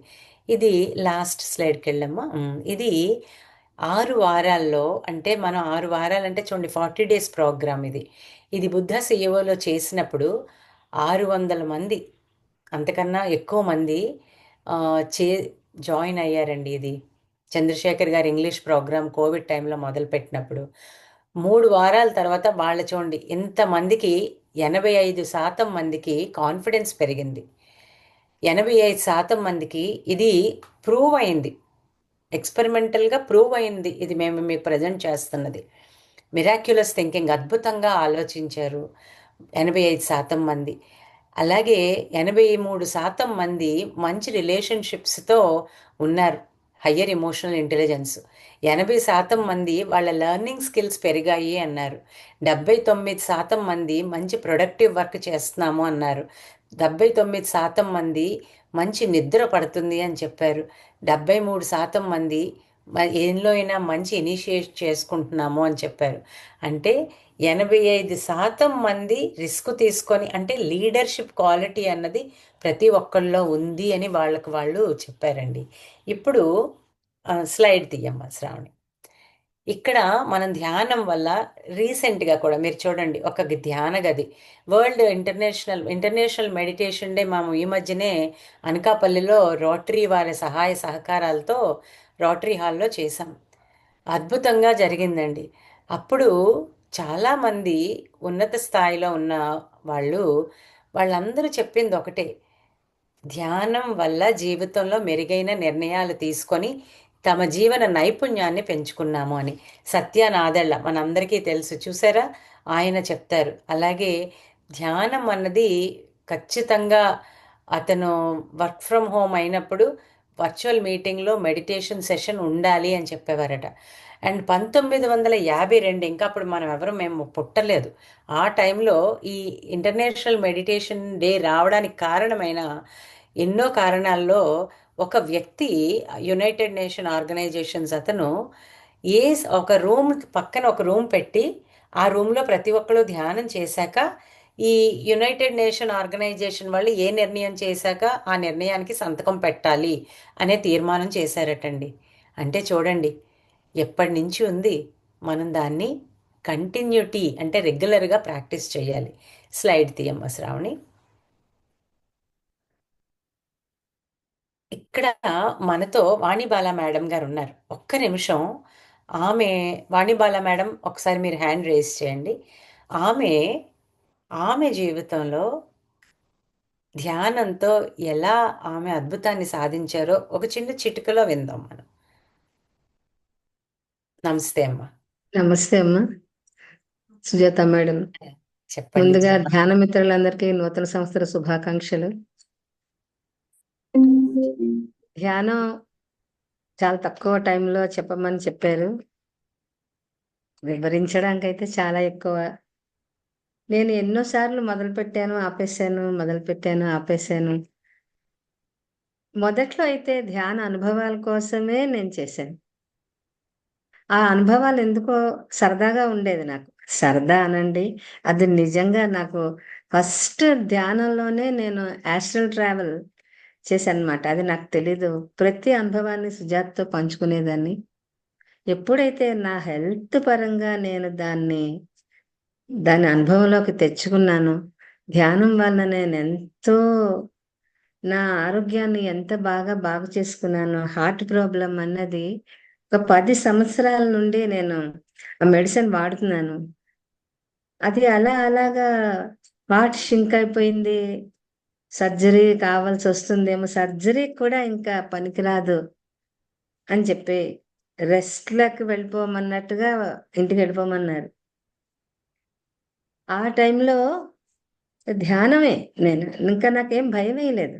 ఇది లాస్ట్ స్లైడ్కి వెళ్ళమ్మా. ఇది 6 వారాల్లో, అంటే మనం 6 వారాలంటే చూడండి 40 డేస్ ప్రోగ్రామ్ ఇది. ఇది బుద్ధ సిఇఓలో చేసినప్పుడు 600 మంది, అంతకన్నా ఎక్కువ మంది ఆ, చే జాయిన్ అయ్యారండి. ఇది చంద్రశేఖర్ గారు ఇంగ్లీష్ ప్రోగ్రామ్ కోవిడ్ టైంలో మొదలుపెట్టినప్పుడు 3 వారాల తర్వాత వాళ్ళ చూడండి ఇంతమందికి 85% మందికి కాన్ఫిడెన్స్ పెరిగింది. 85% మందికి ఇది ప్రూవ్ అయింది, ఎక్స్పెరిమెంటల్గా ప్రూవ్ అయింది. ఇది మేము మీకు ప్రజెంట్ చేస్తున్నది. మిరాక్యులస్ థింకింగ్, అద్భుతంగా ఆలోచించారు 85% మంది. అలాగే 83% మంది మంచి రిలేషన్షిప్స్తో ఉన్నారు, హయ్యర్ ఎమోషనల్ ఇంటెలిజెన్స్. 80% మంది వాళ్ళ లెర్నింగ్ స్కిల్స్ పెరిగాయి అన్నారు. 79% మంది మంచి ప్రొడక్టివ్ వర్క్ చేస్తున్నాము అన్నారు. 79% మంది మంచి నిద్ర పడుతుంది అని చెప్పారు. 73% మంది ఏంలో అయినా మంచి ఇనిషియేట్ చేసుకుంటున్నాము అని చెప్పారు. అంటే 85% మంది రిస్క్ తీసుకొని, అంటే లీడర్షిప్ క్వాలిటీ అన్నది ప్రతి ఒక్కళ్ళలో ఉంది అని వాళ్ళకి వాళ్ళు చెప్పారండి. ఇప్పుడు స్లైడ్ తీయమ్మ శ్రావణి. ఇక్కడ మనం ధ్యానం వల్ల రీసెంట్గా కూడా మీరు చూడండి, ఒక ధ్యాన గది వరల్డ్ ఇంటర్నేషనల్ మెడిటేషన్ డే మనం ఈ మధ్యనే అనకాపల్లిలో రోటరీ వారి సహాయ సహకారాలతో రోటరీ హాల్లో చేశాం. అద్భుతంగా జరిగిందండి. అప్పుడు చాలామంది ఉన్నత స్థాయిలో ఉన్న వాళ్ళందరూ చెప్పింది ఒకటే, ధ్యానం వల్ల జీవితంలో మెరుగైన నిర్ణయాలు తీసుకొని తమ జీవన నైపుణ్యాన్ని పెంచుకున్నాము అని. సత్యానాదెళ్ళ మనందరికీ తెలుసు, చూసారా, ఆయన చెప్తారు. అలాగే ధ్యానం అన్నది ఖచ్చితంగా అతను వర్క్ ఫ్రమ్ హోమ్ అయినప్పుడు వర్చువల్ మీటింగ్లో మెడిటేషన్ సెషన్ ఉండాలి అని చెప్పేవారట. అండ్ 1952, ఇంకా అప్పుడు మేము పుట్టలేదు, ఆ టైంలో ఈ ఇంటర్నేషనల్ మెడిటేషన్ డే రావడానికి కారణమైన ఎన్నో కారణాల్లో ఒక వ్యక్తి, యునైటెడ్ నేషన్ ఆర్గనైజేషన్స్ అతను ఒక రూమ్ పక్కన ఒక రూమ్ పెట్టి, ఆ రూమ్లో ప్రతి ఒక్కరు ధ్యానం చేశాక ఈ యునైటెడ్ నేషన్ ఆర్గనైజేషన్ వాళ్ళు ఏ నిర్ణయం చేశాక ఆ నిర్ణయానికి సంతకం పెట్టాలి అనే తీర్మానం చేశారటండి. అంటే చూడండి, ఎప్పటి నుంచి ఉంది, మనం దాన్ని కంటిన్యూటీ అంటే రెగ్యులర్గా ప్రాక్టీస్ చేయాలి. స్లైడ్ తీయమ్మ శ్రావణి. ఇక్కడ మనతో వాణిబాల మేడం గారు ఉన్నారు. ఒక్క నిమిషం, వాణిబాల మేడం ఒకసారి మీరు హ్యాండ్ రేస్ చేయండి. ఆమె జీవితంలో ధ్యానంతో ఎలా ఆమె అద్భుతాన్ని సాధించారో ఒక చిన్న చిటికలో విందాం మనం. నమస్తే అమ్మా. నమస్తే అమ్మా సుజాత మేడం. చెప్పండి. ముందుగా ధ్యాన మిత్రులందరికీ నూతన సంవత్సర శుభాకాంక్షలు. ధ్యానం చాలా తక్కువ టైంలో చెప్పమని చెప్పారు, వివరించడానికి అయితే చాలా ఎక్కువ. నేను ఎన్నోసార్లు మొదలుపెట్టాను, ఆపేశాను. మొదట్లో అయితే ధ్యాన అనుభవాల కోసమే నేను చేశాను. ఆ అనుభవాలు ఎందుకో సరదాగా ఉండేది నాకు. సరదా అనండి, అది నిజంగా నాకు ఫస్ట్ ధ్యానంలోనే నేను యాస్ట్రల్ ట్రావెల్ చేశాను అనమాట. అది నాకు తెలీదు. ప్రతి అనుభవాన్ని సుజాతతో పంచుకునేదాన్ని. ఎప్పుడైతే నా హెల్త్ పరంగా నేను దాని అనుభవంలోకి తెచ్చుకున్నాను, ధ్యానం వల్ల నేను ఎంతో నా ఆరోగ్యాన్ని ఎంత బాగు చేసుకున్నాను. హార్ట్ ప్రాబ్లం అన్నది ఒక 10 సంవత్సరాల నుండి నేను ఆ మెడిసిన్ వాడుతున్నాను. అది అలాగా హార్ట్ షింక్ అయిపోయింది. సర్జరీ కావాల్సి వస్తుందేమో, సర్జరీ కూడా ఇంకా పనికిరాదు అని చెప్పి రెస్ట్లోకి వెళ్ళిపోమన్నట్టుగా ఇంటికి వెళ్ళిపోమన్నారు. ఆ టైంలో ధ్యానమే, నేను ఇంకా నాకేం భయం వేయలేదు.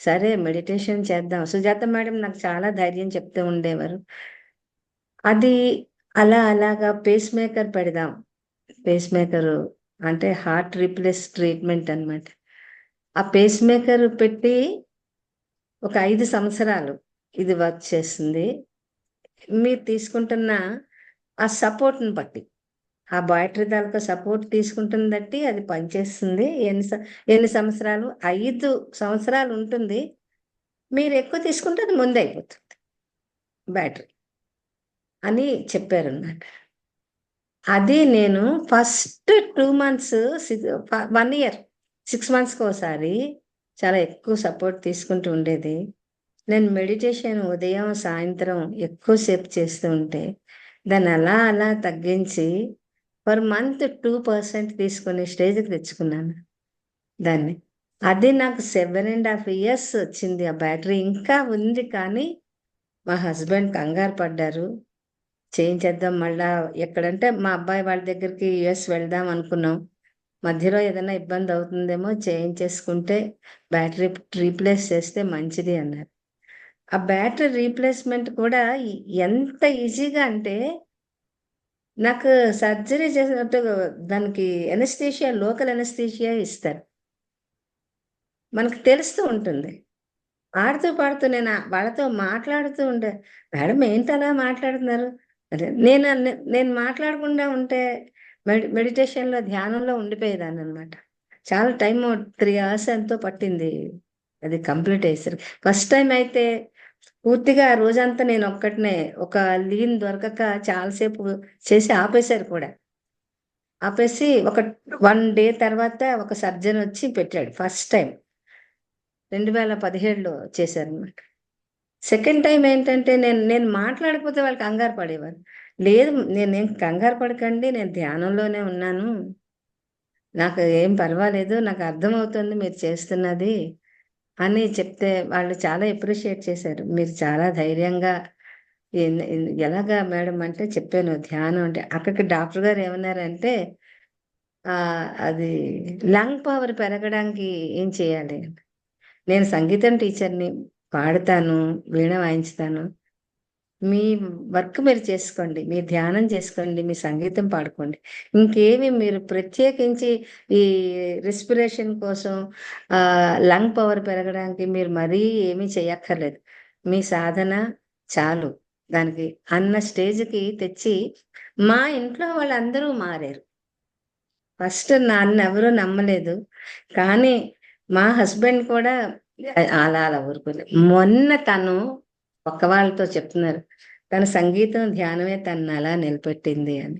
సరే మెడిటేషన్ చేద్దాం. సుజాత మేడం నాకు చాలా ధైర్యం చెప్తూ ఉండేవారు. అది అలాగా పేస్ మేకర్ పెడదాం. పేస్ మేకరు అంటే హార్ట్ రీప్లేస్ ట్రీట్మెంట్ అన్నమాట. ఆ పేస్ మేకర్ పెట్టి ఒక 5 సంవత్సరాలు ఇది వర్క్ చేస్తుంది. మీరు తీసుకుంటున్న ఆ సపోర్ట్ని బట్టి, ఆ బ్యాటరీ తాలూకా సపోర్ట్ తీసుకుంటుంది బట్టి అది పనిచేస్తుంది. ఎన్ని సంవత్సరాలు, 5 సంవత్సరాలు ఉంటుంది. మీరు ఎక్కువ తీసుకుంటే అది ముందే అయిపోతుంది బ్యాటరీ అని చెప్పారన్నమాట. అది నేను ఫస్ట్ 2 మంత్స్ 1 ఇయర్ 6 మంత్స్కి ఒకసారి చాలా ఎక్కువ సపోర్ట్ తీసుకుంటూ ఉండేది. నేను మెడిటేషన్ ఉదయం సాయంత్రం ఎక్కువసేపు చేస్తూ ఉంటే దాన్ని అలా తగ్గించి పర్ మంత్ 2% తీసుకునే స్టేజ్కి తెచ్చుకున్నాను దాన్ని. అది నాకు 7.5 years వచ్చింది. ఆ బ్యాటరీ ఇంకా ఉంది, కానీ మా హస్బెండ్ కంగారు పడ్డారు. చేయించేద్దాం మళ్ళా, ఎక్కడంటే మా అబ్బాయి వాళ్ళ దగ్గరికి US వెళ్దాం అనుకున్నాం. మధ్యలో ఏదైనా ఇబ్బంది అవుతుందేమో, చేయించేసుకుంటే బ్యాటరీ రీప్లేస్ చేస్తే మంచిది అన్నారు. ఆ బ్యాటరీ రీప్లేస్మెంట్ కూడా ఎంత ఈజీగా అంటే, నాకు సర్జరీ చేసినట్టు దానికి ఎనస్థీషియా, లోకల్ ఎనస్థీషియా ఇస్తారు. మనకు తెలుస్తూ ఉంటుంది. ఆడుతూ పాడుతూ నేను వాళ్ళతో మాట్లాడుతూ ఉండే, మేడం ఏంటి అలా మాట్లాడుతున్నారు? అదే నేను మాట్లాడకుండా ఉంటే మెడిటేషన్‌లో, ధ్యానంలో ఉండిపోయేదాన్ననమాట. చాలా టైము 3 అవర్స్ ఎంతో పట్టింది అది కంప్లీట్ అయ్యేసరికి. ఫస్ట్ టైమ్ అయితే పూర్తిగా ఆ రోజంతా నేనొక్కడినే ఒక లీన్ దొరకక చాలా సేపు చేసి ఆపేశారు కూడా. ఆపేసి ఒక 1 డే తర్వాత ఒక సర్జన్ వచ్చి పెట్టాడు ఫస్ట్ టైమ్. 2017లో చేశారనమాట. సెకండ్ టైమ్ ఏంటంటే నేను నేను మాట్లాడకపోతే వాళ్ళు కంగారు పడేవారు. లేదు నేనేం కంగారు పడకండి, నేను ధ్యానంలోనే ఉన్నాను. నాకు ఏం పర్వాలేదు. నాకు అర్థమవుతుంది మీరు చేస్తున్నది అని చెప్తే వాళ్ళు చాలా అప్రిషియేట్ చేశారు. మీరు చాలా ధైర్యంగా ఎలాగా మేడం అంటే చెప్పాను ధ్యానం అంటే. అక్కడికి డాక్టర్ గారు ఏమన్నారంటే అది లంగ్ పవర్ పెరగడానికి ఏం చేయాలి? నేను సంగీతం టీచర్‌ని. పాడతాను, వీణ వాయించుతాను. మీ వర్క్ మీరు చేసుకోండి. మీరు ధ్యానం చేసుకోండి. మీ సంగీతం పాడుకోండి. ఇంకేమి మీరు ప్రత్యేకించి ఈ రెస్పిరేషన్ కోసం లంగ్ పవర్ పెరగడానికి మీరు మరీ ఏమీ చేయక్కర్లేదు. మీ సాధన చాలు దానికి అన్న స్టేజ్‌కి తెచ్చి మా ఇంట్లో వాళ్ళందరూ మారారు. ఫస్ట్ నన్నెవరూ నమ్మలేదు. కానీ మా హస్బెండ్ కూడా అలా అలా ఊరుకోలేదు. మొన్న తను పక్క వాళ్ళతో చెప్తున్నారు. తన సంగీతం, ధ్యానమే తననలా నిలబెట్టింది అని.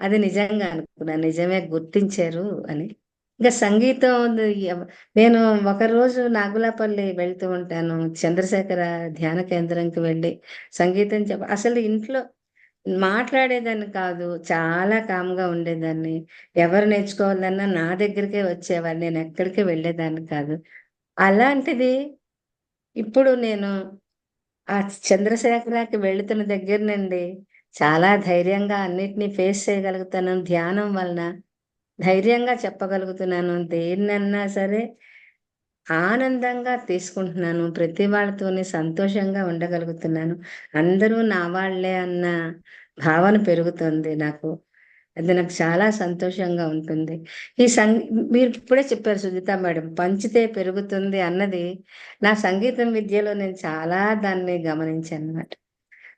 అది నిజంగా అనుకున్నాను. నిజమే గుర్తించారు అని. ఇంక సంగీతం నేను ఒకరోజు నాగులాపల్లి వెళ్తూ ఉంటాను. చంద్రశేఖర ధ్యాన కేంద్రంకి వెళ్ళి సంగీతం అసలు ఇంట్లో మాట్లాడేదాన్ని కాదు. చాలా కామ్‌గా ఉండేదాన్ని. ఎవరు నేర్చుకోవాలన్నా నా దగ్గరికే వచ్చేవారు. నేనెక్కడికి వెళ్ళేదాన్ని కాదు. అలాంటిది ఇప్పుడు నేను ఆ చంద్రశేఖరకి వెళుతున్న దగ్గర నుండి చాలా ధైర్యంగా అన్నిటిని ఫేస్ చేయగలుగుతాను. ధ్యానం వలన ధైర్యంగా చెప్పగలుగుతున్నాను. దేన్నన్నా సరే ఆనందంగా తీసుకుంటున్నాను. ప్రతి వాళ్ళతోని సంతోషంగా ఉండగలుగుతున్నాను. అందరూ నా వాళ్ళే అన్న భావన పెరుగుతుంది నాకు. అది నాకు చాలా సంతోషంగా ఉంటుంది. ఈ మీరు ఇప్పుడే చెప్పారు సుజిత మేడం, పంచితే పెరుగుతుంది అన్నది నా సంగీతం విద్యలో నేను చాలా దాన్ని గమనించానన్నమాట.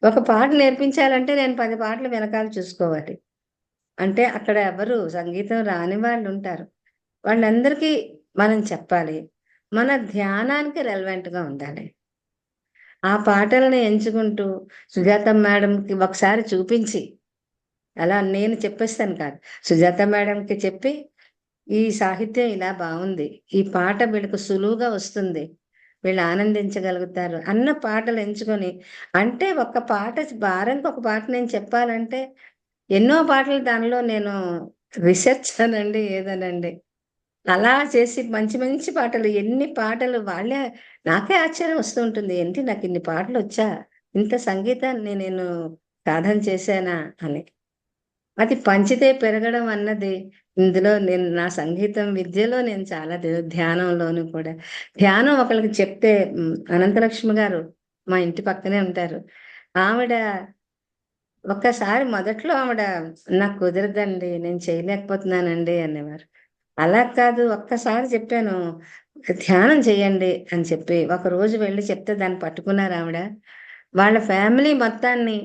ఒక పాట నేర్పించాలంటే నేను 10 పాటలు వెనకాల చూసుకోవాలి. అంటే అక్కడ ఎవరు సంగీతం రాని వాళ్ళుంటారు. వాళ్ళందరికీ మనం చెప్పాలి. మన ధ్యానానికి రెలవెంట్‌గా ఉండాలి. ఆ పాటలను ఎంచుకుంటూ సుజాత మేడంకి ఒకసారి చూపించి, అలా నేను చెప్పేస్తాను కాదు. సుజాత మేడంకి చెప్పి, ఈ సాహిత్యం ఇలా బావుంది. ఈ పాట వీళ్ళకి సులువుగా వస్తుంది. వీళ్ళు ఆనందించగలుగుతారు అన్న పాటలు ఎంచుకొని, అంటే ఒక పాట వారానికి ఒక పాట నేను చెప్పాలంటే ఎన్నో పాటలు దానిలో నేను రిసెర్చ్ అనండి, ఏదోనండి. అలా చేసి మంచి మంచి పాటలు ఎన్ని పాటలు వాళ్ళే నాకే ఆశ్చర్యం వస్తూ ఉంటుంది. ఏంటి నాకిన్ని పాటలొచ్చా? ఇంత సంగీతాన్ని నేను సాధన చేశానా అని. అది పంచితే పెరగడం అన్నది ఇందులో నేను నా సంగీతం విద్యలో నేను చాలా ధ్యానంలోను కూడా. ధ్యానం ఒకళ్ళకి చెప్తే అనంతలక్ష్మి గారు మా ఇంటి పక్కనే ఉంటారు. ఆవిడ ఒక్కసారి మొదట్లో ఆవిడ నాకు కుదరదండి. నేను చేయలేకపోతున్నానండి అనేవారు. అలా కాదు ఒక్కసారి చెప్పాను. ధ్యానం చేయండి అని చెప్పి ఒకరోజు వెళ్లి చెప్తే దాన్ని పట్టుకున్నారావిడ. వాళ్ళ ఫ్యామిలీ మొత్తాన్ని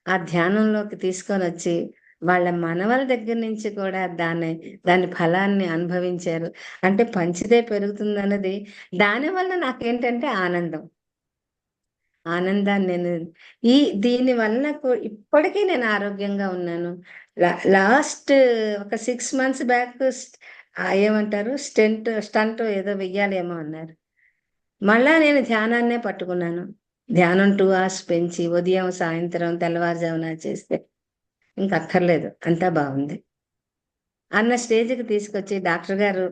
ఆ ధ్యానంలోకి తీసుకొనొచ్చి, వాళ్ళ మనవల దగ్గర నుంచి కూడా దాని ఫలాన్ని అనుభవించారు. అంటే పంచితే పెరుగుతుందన్నది దానివల్ల నాకేంటంటే ఆనందం. ఆనందాన్ని నేను దీని వల్ల నాకు ఇప్పటికీ నేను ఆరోగ్యంగా ఉన్నాను. లాస్ట్ ఒక 6 మంత్స్ బ్యాక్ ఏమంటారు స్టంట్ ఏదో వెయ్యాలేమో అన్నారు. మళ్ళా నేను ధ్యానాన్నే పట్టుకున్నాను. ధ్యానం 2 అవర్స్ పెంచి ఉదయం, సాయంత్రం, తెల్లవారుజామున చేస్తే ఇంక అక్కర్లేదు. అంతా బావుంది. అన్న స్టేజ్‌కి తీసుకొచ్చి డాక్టర్ గారు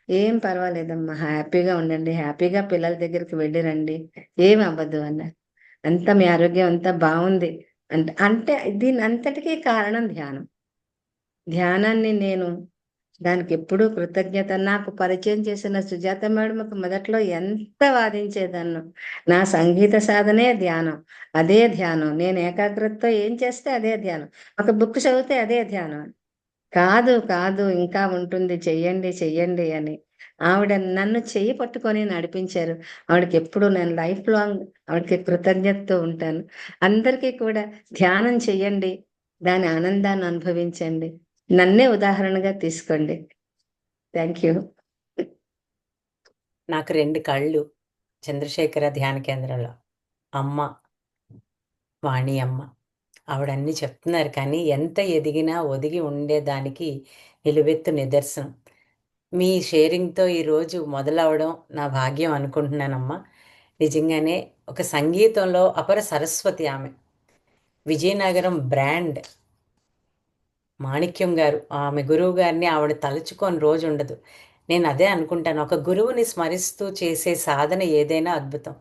"ఏం పర్వాలేదమ్మా. హ్యాపీగా ఉండండి. హ్యాపీగా పిల్లల దగ్గరికి వెళ్ళి రండి. ఏమి అవ్వదు" అన్నారు. అంతా మీ ఆరోగ్యం అంతా బావుంది. అంటే దీనంతటికీ కారణం ధ్యానం. ధ్యానాన్ని నేను దానికెప్పుడూ కృతజ్ఞత. నాకు పరిచయం చేసిన సుజాత మేడంకి మొదట్లో ఎంత వాదించేదాన్నో. నా సంగీత సాధనే ధ్యానం. అదే ధ్యానం. నేను ఏకాగ్రతతో ఏం చేస్తే అదే ధ్యానం. ఒక బుక్ చదివితే అదే ధ్యానం. కాదు, కాదు ఇంకా ఉంటుంది చెయ్యండి, చెయ్యండి అని. ఆవిడ నన్ను చెయ్యి పట్టుకొని నడిపించారు. ఆవిడకి ఎప్పుడు నేను లైఫ్ లాంగ్ ఆవిడకి కృతజ్ఞతతో ఉంటాను. అందరికీ కూడా ధ్యానం చెయ్యండి. దాని ఆనందాన్ని అనుభవించండి. నన్నే ఉదాహరణగా తీసుకోండి. Thank you. నాకు 2 కళ్ళు చంద్రశేఖర ధ్యాన కేంద్రంలో. అమ్మ, వాణి అమ్మ. ఆవిడన్నీ చెప్తున్నారు కానీ ఎంత ఎదిగినా ఒదిగి ఉండేదానికి నిలువెత్తు నిదర్శనం. మీ షేరింగ్‌తో ఈరోజు మొదలవ్వడం నా భాగ్యం అనుకుంటున్నానమ్మా. నిజంగానే ఒక సంగీతంలో అపర సరస్వతి ఆమె. విజయనగరం బ్రాండ్ మాణిక్యం గారు, ఆమె గురువు గారిని ఆవిడ తలుచుకోని రోజు ఉండదు. నేను అదే అనుకుంటాను. ఒక గురువుని స్మరిస్తూ చేసే సాధన ఏదైనా అద్భుతం.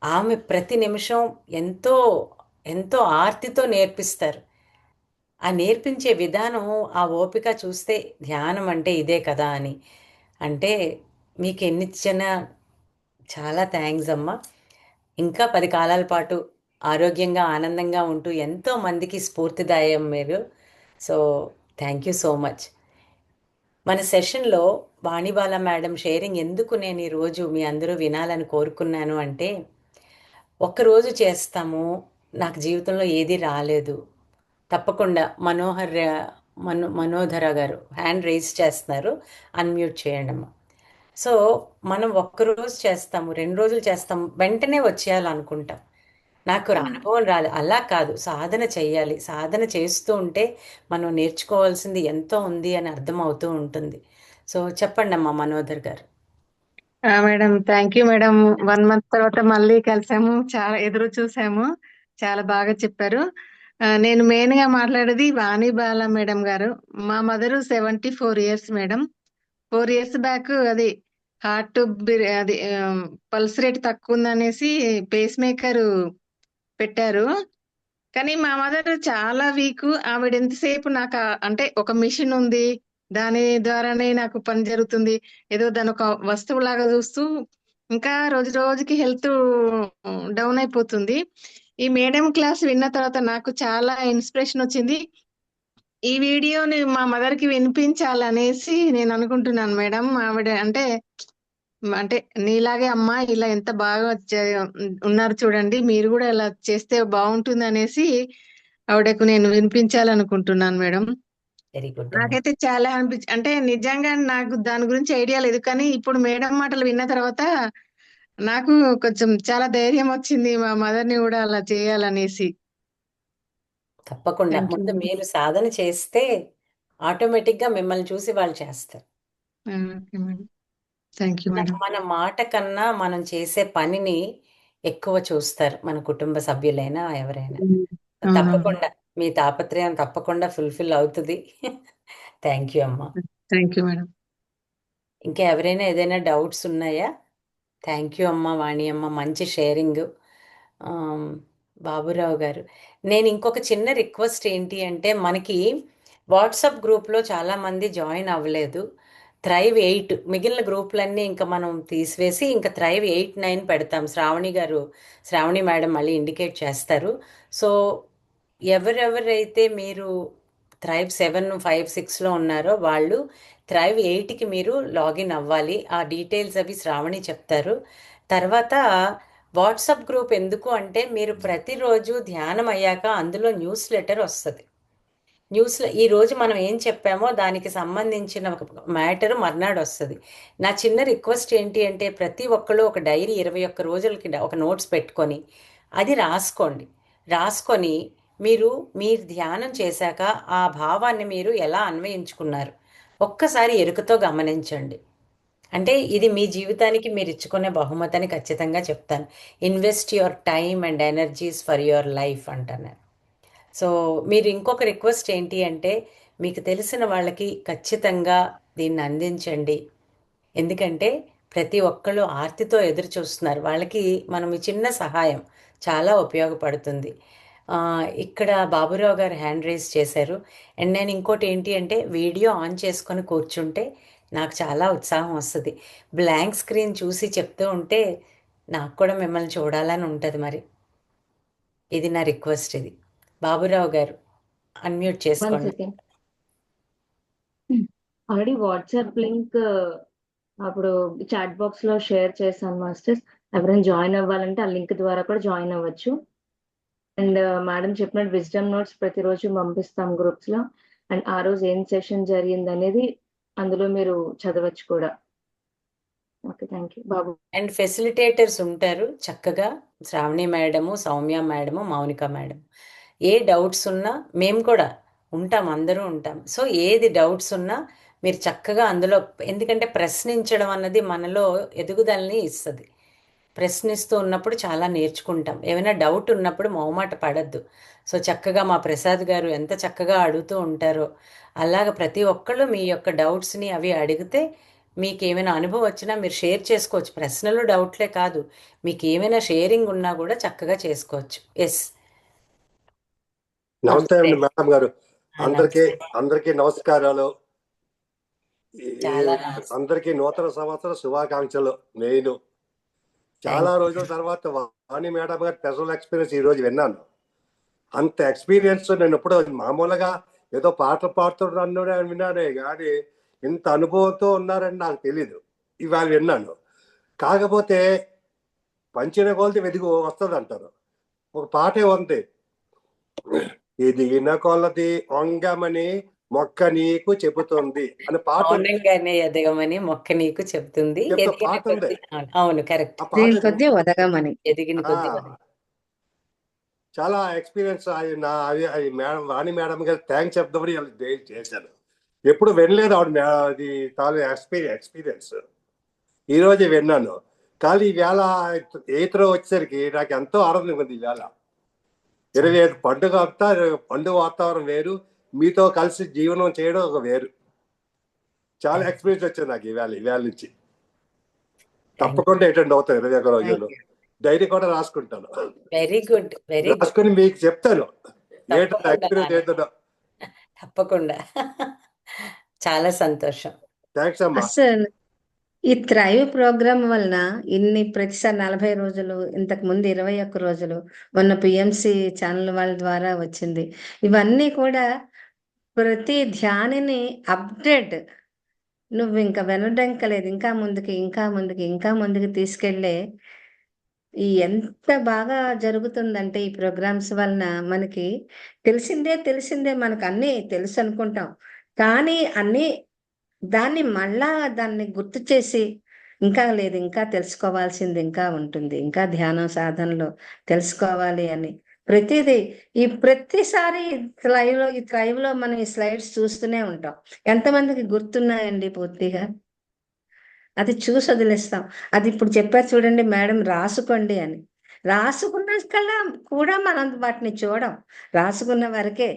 ఆమె ప్రతి నిమిషం ఎంతో, ఎంతో ఆర్తితో నేర్పిస్తారు. ఆ నేర్పించే విధానం, ఆ ఓపిక చూస్తే ధ్యానం అంటే ఇదే కదా అని. అంటే మీకెన్నిచ్చినా చాలా థ్యాంక్స్ అమ్మా. ఇంకా 10 కాలాల పాటు ఆరోగ్యంగా, ఆనందంగా ఉంటూ ఎంతో మందికి స్ఫూర్తిదాయం మీరు. So, thank you so much. మన సెషన్‌లో వాణిబాల మేడం షేరింగ్ ఎందుకు నేను ఈరోజు మీ అందరూ వినాలని కోరుకున్నాను అంటే, ఒక్కరోజు చేస్తాము, నాకు జీవితంలో ఏది రాలేదు. తప్పకుండా మనోధర గారు హ్యాండ్ రైజ్ చేస్తున్నారు. అన్‌మ్యూట్ చేయండమ్మా. సో, మనం ఒక్కరోజు చేస్తాము, 2 రోజులు చేస్తాము, వెంటనే వచ్చేయాలనుకుంటాం. నాకు అనుభవం రాలే. అలా కాదు. సాధన చెయ్యాలి. సాధన చేస్తూ ఉంటే మనం నేర్చుకోవాల్సింది ఎంతో ఉంది అని అర్థమవుతూ ఉంటుంది. సో, చెప్పండమ్మా మనోధర్ గారు. Madam thank you madam. 1 month తర్వాత మళ్ళీ కలిసాము. చాలా ఎదురు చూసాము. చాలా బాగా చెప్పారు. నేను మెయిన్ గా మాట్లాడేది వాణి బాల మేడం గారు. మా mother 74 years madam. 4 years back అది హార్ట్ అది పల్స్ రేట్ తక్కువ ఉందనేసి పేస్ మేకర్ పెట్టారు. కానీ మా మదర్ చాలా వీక్. ఆవిడ ఎంతసేపు నాకు అంటే ఒక మిషన్ ఉంది, దాని ద్వారానే నాకు పని జరుగుతుంది, ఏదో దాని ఒక వస్తువులాగా చూస్తూ ఇంకా రోజు రోజుకి హెల్త్ డౌన్ అయిపోతుంది. ఈ మేడం క్లాస్ విన్న తర్వాత నాకు చాలా ఇన్స్పిరేషన్ వచ్చింది. ఈ వీడియోని మా మదర్ కి వినిపించాలనేసి నేను అనుకుంటున్నాను మేడం. ఆవిడ అంటే అంటే నీలాగే అమ్మా ఇలా ఎంత బాగా ఉన్నారు చూడండి, మీరు కూడా ఇలా చేస్తే బాగుంటుంది అనేసి ఆవిడకు నేను వినిపించాలనుకుంటున్నాను మేడం. Very good. నాకైతే చాలా అంటే నిజంగా నాకు దాని గురించి ఐడియా లేదు, కానీ ఇప్పుడు మేడం మాటలు విన్న తర్వాత నాకు కొంచెం చాలా ధైర్యం వచ్చింది మా మదర్ ని కూడా అలా చేయాలనేసి. తప్పకుండా. థ్యాంక్ యూ ముందు మేడం. మీరు సాధన చేస్తే ఆటోమేటిక్‌గా మిమ్మల్ని చూసి వాళ్ళు చేస్తారు. Okay madam. Thank you madam. మన మాట కన్నా మనం చేసే పనిని ఎక్కువ చూస్తారు మన కుటుంబ సభ్యులైనా ఎవరైనా. అవునవును. తప్పకుండా మీ తాపత్రయం తప్పకుండా ఫుల్ఫిల్ అవుతుంది. థ్యాంక్ యూ అమ్మా. Thank you madam. ఇంకా ఎవరైనా ఏదైనా డౌట్స్ ఉన్నాయా? థ్యాంక్ యూ అమ్మ వాణి అమ్మ, మంచి షేరింగ్. బాబురావు గారు, నేను ఇంకొక చిన్న రిక్వెస్ట్ ఏంటి అంటే, మనకి వాట్సాప్ గ్రూప్లో చాలామంది జాయిన్ అవ్వలేదు. థ్రైవ్ 8 మిగిలిన గ్రూపులన్నీ ఇంకా మనం తీసివేసి ఇంకా థ్రైవ్ 8, 9 పెడతాం. శ్రావణి మేడం మళ్ళీ ఇండికేట్ చేస్తారు. సో ఎవరెవరైతే మీరు థ్రైవ్ 7, 5, 6లో ఉన్నారో వాళ్ళు థ్రైవ్ 8కి మీరు లాగిన్ అవ్వాలి. ఆ డీటెయిల్స్ అవి శ్రావణి చెప్తారు. తర్వాత వాట్సాప్ గ్రూప్ ఎందుకు అంటే, మీరు ప్రతిరోజు ధ్యానం అయ్యాక అందులో న్యూస్ లెటర్ వస్తుంది. న్యూస్లో ఈరోజు మనం ఏం చెప్పామో దానికి సంబంధించిన ఒక మ్యాటర్ మర్నాడు వస్తుంది. నా చిన్న రిక్వెస్ట్ ఏంటి అంటే, ప్రతి ఒక్కళ్ళు ఒక డైరీ 21 రోజులకి ఒక నోట్స్ పెట్టుకొని అది రాసుకొని మీరు ధ్యానం చేశాక ఆ భావాన్ని మీరు ఎలా అన్వయించుకున్నారు ఒక్కసారి ఎరుకతో గమనించండి. అంటే ఇది మీ జీవితానికి మీరు ఇచ్చుకునే బహుమతి అని ఖచ్చితంగా చెప్తాను. Invest your time and energies for your life అంటాను. సో మీరు ఇంకొక రిక్వెస్ట్ ఏంటి అంటే, మీకు తెలిసిన వాళ్ళకి ఖచ్చితంగా దీన్ని అందించండి. ఎందుకంటే ప్రతి ఒక్కళ్ళు ఆర్తితో ఎదురు చూస్తున్నారు. వాళ్ళకి మనం ఈ చిన్న సహాయం చాలా ఉపయోగపడుతుంది. ఇక్కడ బాబురావు గారు హ్యాండ్ రైజ్ చేశారు. అండ్ నేను ఇంకోటి ఏంటి అంటే, వీడియో ఆన్ చేసుకొని కూర్చుంటే నాకు చాలా ఉత్సాహం వస్తుంది. బ్లాంక్ స్క్రీన్ చూసి చెప్తూ ఉంటే నాకు కూడా మిమ్మల్ని చూడాలని ఉంటుంది. మరి ఇది నా రిక్వెస్ట్. ఇది బాబురావు గారు అన్మ్యూట్ 1 చేసుకోండి. సెకండ్. ఆల్రెడీ వాట్సాప్ లింక్ అప్పుడు చాట్ బాక్స్ లో షేర్ చేశాను మాస్టర్స్. ఎవరైనా జాయిన్ అవ్వాలంటే ఆ లింక్ ద్వారా కూడా జాయిన్ అవ్వచ్చు. అండ్ మేడం చెప్పినట్టు విజ్డమ్ నోట్స్ ప్రతిరోజు పంపిస్తాం గ్రూప్స్ లో. అండ్ ఆ రోజు ఏం సెషన్ జరిగింది అనేది అందులో మీరు చదవచ్చు కూడా. ఓకే, థ్యాంక్ యూ బాబు. అండ్ ఫెసిలిటేటర్స్ ఉంటారు చక్కగా, Shravani madam, Soumya madam, Mounika madam. ఏ డౌట్స్ ఉన్నా మేము కూడా ఉంటాం, అందరూ ఉంటాం. సో ఏది డౌట్స్ ఉన్నా మీరు చక్కగా అందులో, ఎందుకంటే ప్రశ్నించడం అన్నది మనలో ఎదుగుదలని ఇస్తుంది. ప్రశ్నిస్తూ ఉన్నప్పుడు చాలా నేర్చుకుంటాం. ఏమైనా డౌట్ ఉన్నప్పుడు మొహమాట పడద్దు. సో చక్కగా మా ప్రసాద్ గారు ఎంత చక్కగా అడుగుతూ ఉంటారో, అలాగ ప్రతి ఒక్కళ్ళు మీ యొక్క డౌట్స్ని అవి అడిగితే మీకు ఏమైనా అనుభవం వచ్చినా మీరు షేర్ చేసుకోవచ్చు. ప్రశ్నలు డౌట్లే కాదు, మీకు ఏమైనా షేరింగ్ ఉన్నా కూడా చక్కగా చేసుకోవచ్చు. ఎస్, నమస్తే అండి మేడం గారు. అందరికీ నమస్తే. అందరికీ నమస్కారాలు. చాలా నమస్తే. అందరికీ నూతన సంవత్సర శుభాకాంక్షలు. నేను చాలా రోజుల తర్వాత వాణి మేడం గారి పర్సనల్ ఎక్స్పీరియన్స్ ఈ రోజు విన్నాను. అంత ఎక్స్పీరియన్స్ నేను ఎప్పుడో మామూలుగా ఏదో పాటలు పాడుతున్నాను విన్నానే కానీ ఇంత అనుభవంతో ఉన్నారని నాకు తెలీదు. ఇవాళ విన్నాను. కాకపోతే పంచిన కొలది వెదిగి వస్తుంది అంటారు. ఒక పాటే ఉంది, ఎదిగిన కొలది వంగమని మొక్క నీకు చెబుతుంది అని పాట ఉంది. మౌనంగానే ఎదగమని మొక్క నీకు చెప్తుంది. చెప్తే ఎదిగిన పాట ఉంది. కొద్దీ, అవును కరెక్ట్, ఆ పాట దీని కొద్దీ వదగమని. ఎదిగిన కొద్దీ చాలా ఎక్స్పీరియన్స్ అది మేడం వాణి మేడం గారు థ్యాంక్స్ చెప్దామని చేశాను. ఎప్పుడు వినలేదు ఆవిడ అది తాను ఎక్స్పీరియన్స్ ఈ రోజే విన్నాను. కానీ ఈవేళ ఈతలో వచ్చేసరికి నాకు ఎంతో ఆనందంగా ఉంది. ఈవేళ 25 పండుగ అంతా, పండుగ వాతావరణం వేరు, మీతో కలిసి జీవనం చేయడం ఒక వేరు. చాలా ఎక్స్పీరియన్స్ వచ్చింది నాకు ఈవేళ నుంచి. తప్పకుండా అటెండ్ అవుతాను 21 రోజులు. డైరీ కూడా రాసుకుంటాను. Very good, very good. రాసుకుని మీకు చెప్తాను ఎక్స్పీరియన్స్ ఏంటో. తప్పకుండా. చాలా సంతోషం. థ్యాంక్స్ అమ్మా. అసలు ఈ థ్రైవ్ ప్రోగ్రామ్ వలన ఇన్ని ప్రతిసారి 40 రోజులు, ఇంతకు ముందు 21 రోజులు, మొన్న పిఎంసి ఛానల్ వాళ్ళ ద్వారా వచ్చింది. ఇవన్నీ కూడా ప్రతి ధ్యానిని అప్డేట్, నువ్వు ఇంకా వెనడంకలేదు, ఇంకా ముందుకి ఇంకా ముందుకి ఇంకా ముందుకు తీసుకెళ్లే ఈ ఎంత బాగా జరుగుతుందంటే ఈ ప్రోగ్రామ్స్ వలన మనకి తెలిసిందే మనకు అన్నీ తెలుసు అనుకుంటాం. కానీ అన్నీ దాన్ని మళ్ళా దాన్ని గుర్తు చేసి ఇంకా లేదు, ఇంకా తెలుసుకోవాల్సింది ఇంకా ఉంటుంది, ఇంకా ధ్యానం సాధనలో తెలుసుకోవాలి అని ప్రతిదీ ప్రతిసారి ఈ థ్రైవ్ లో మనం ఈ స్లైడ్స్ చూస్తూనే ఉంటాం. ఎంతమందికి గుర్తున్నాయండి పూర్తిగా? అది చూసి వదిలేస్తాం. అది ఇప్పుడు చెప్పారు చూడండి మేడం, రాసుకోండి అని. రాసుకున్న కల్లా కూడా మనం వాటిని చూడం, రాసుకున్న వరకే.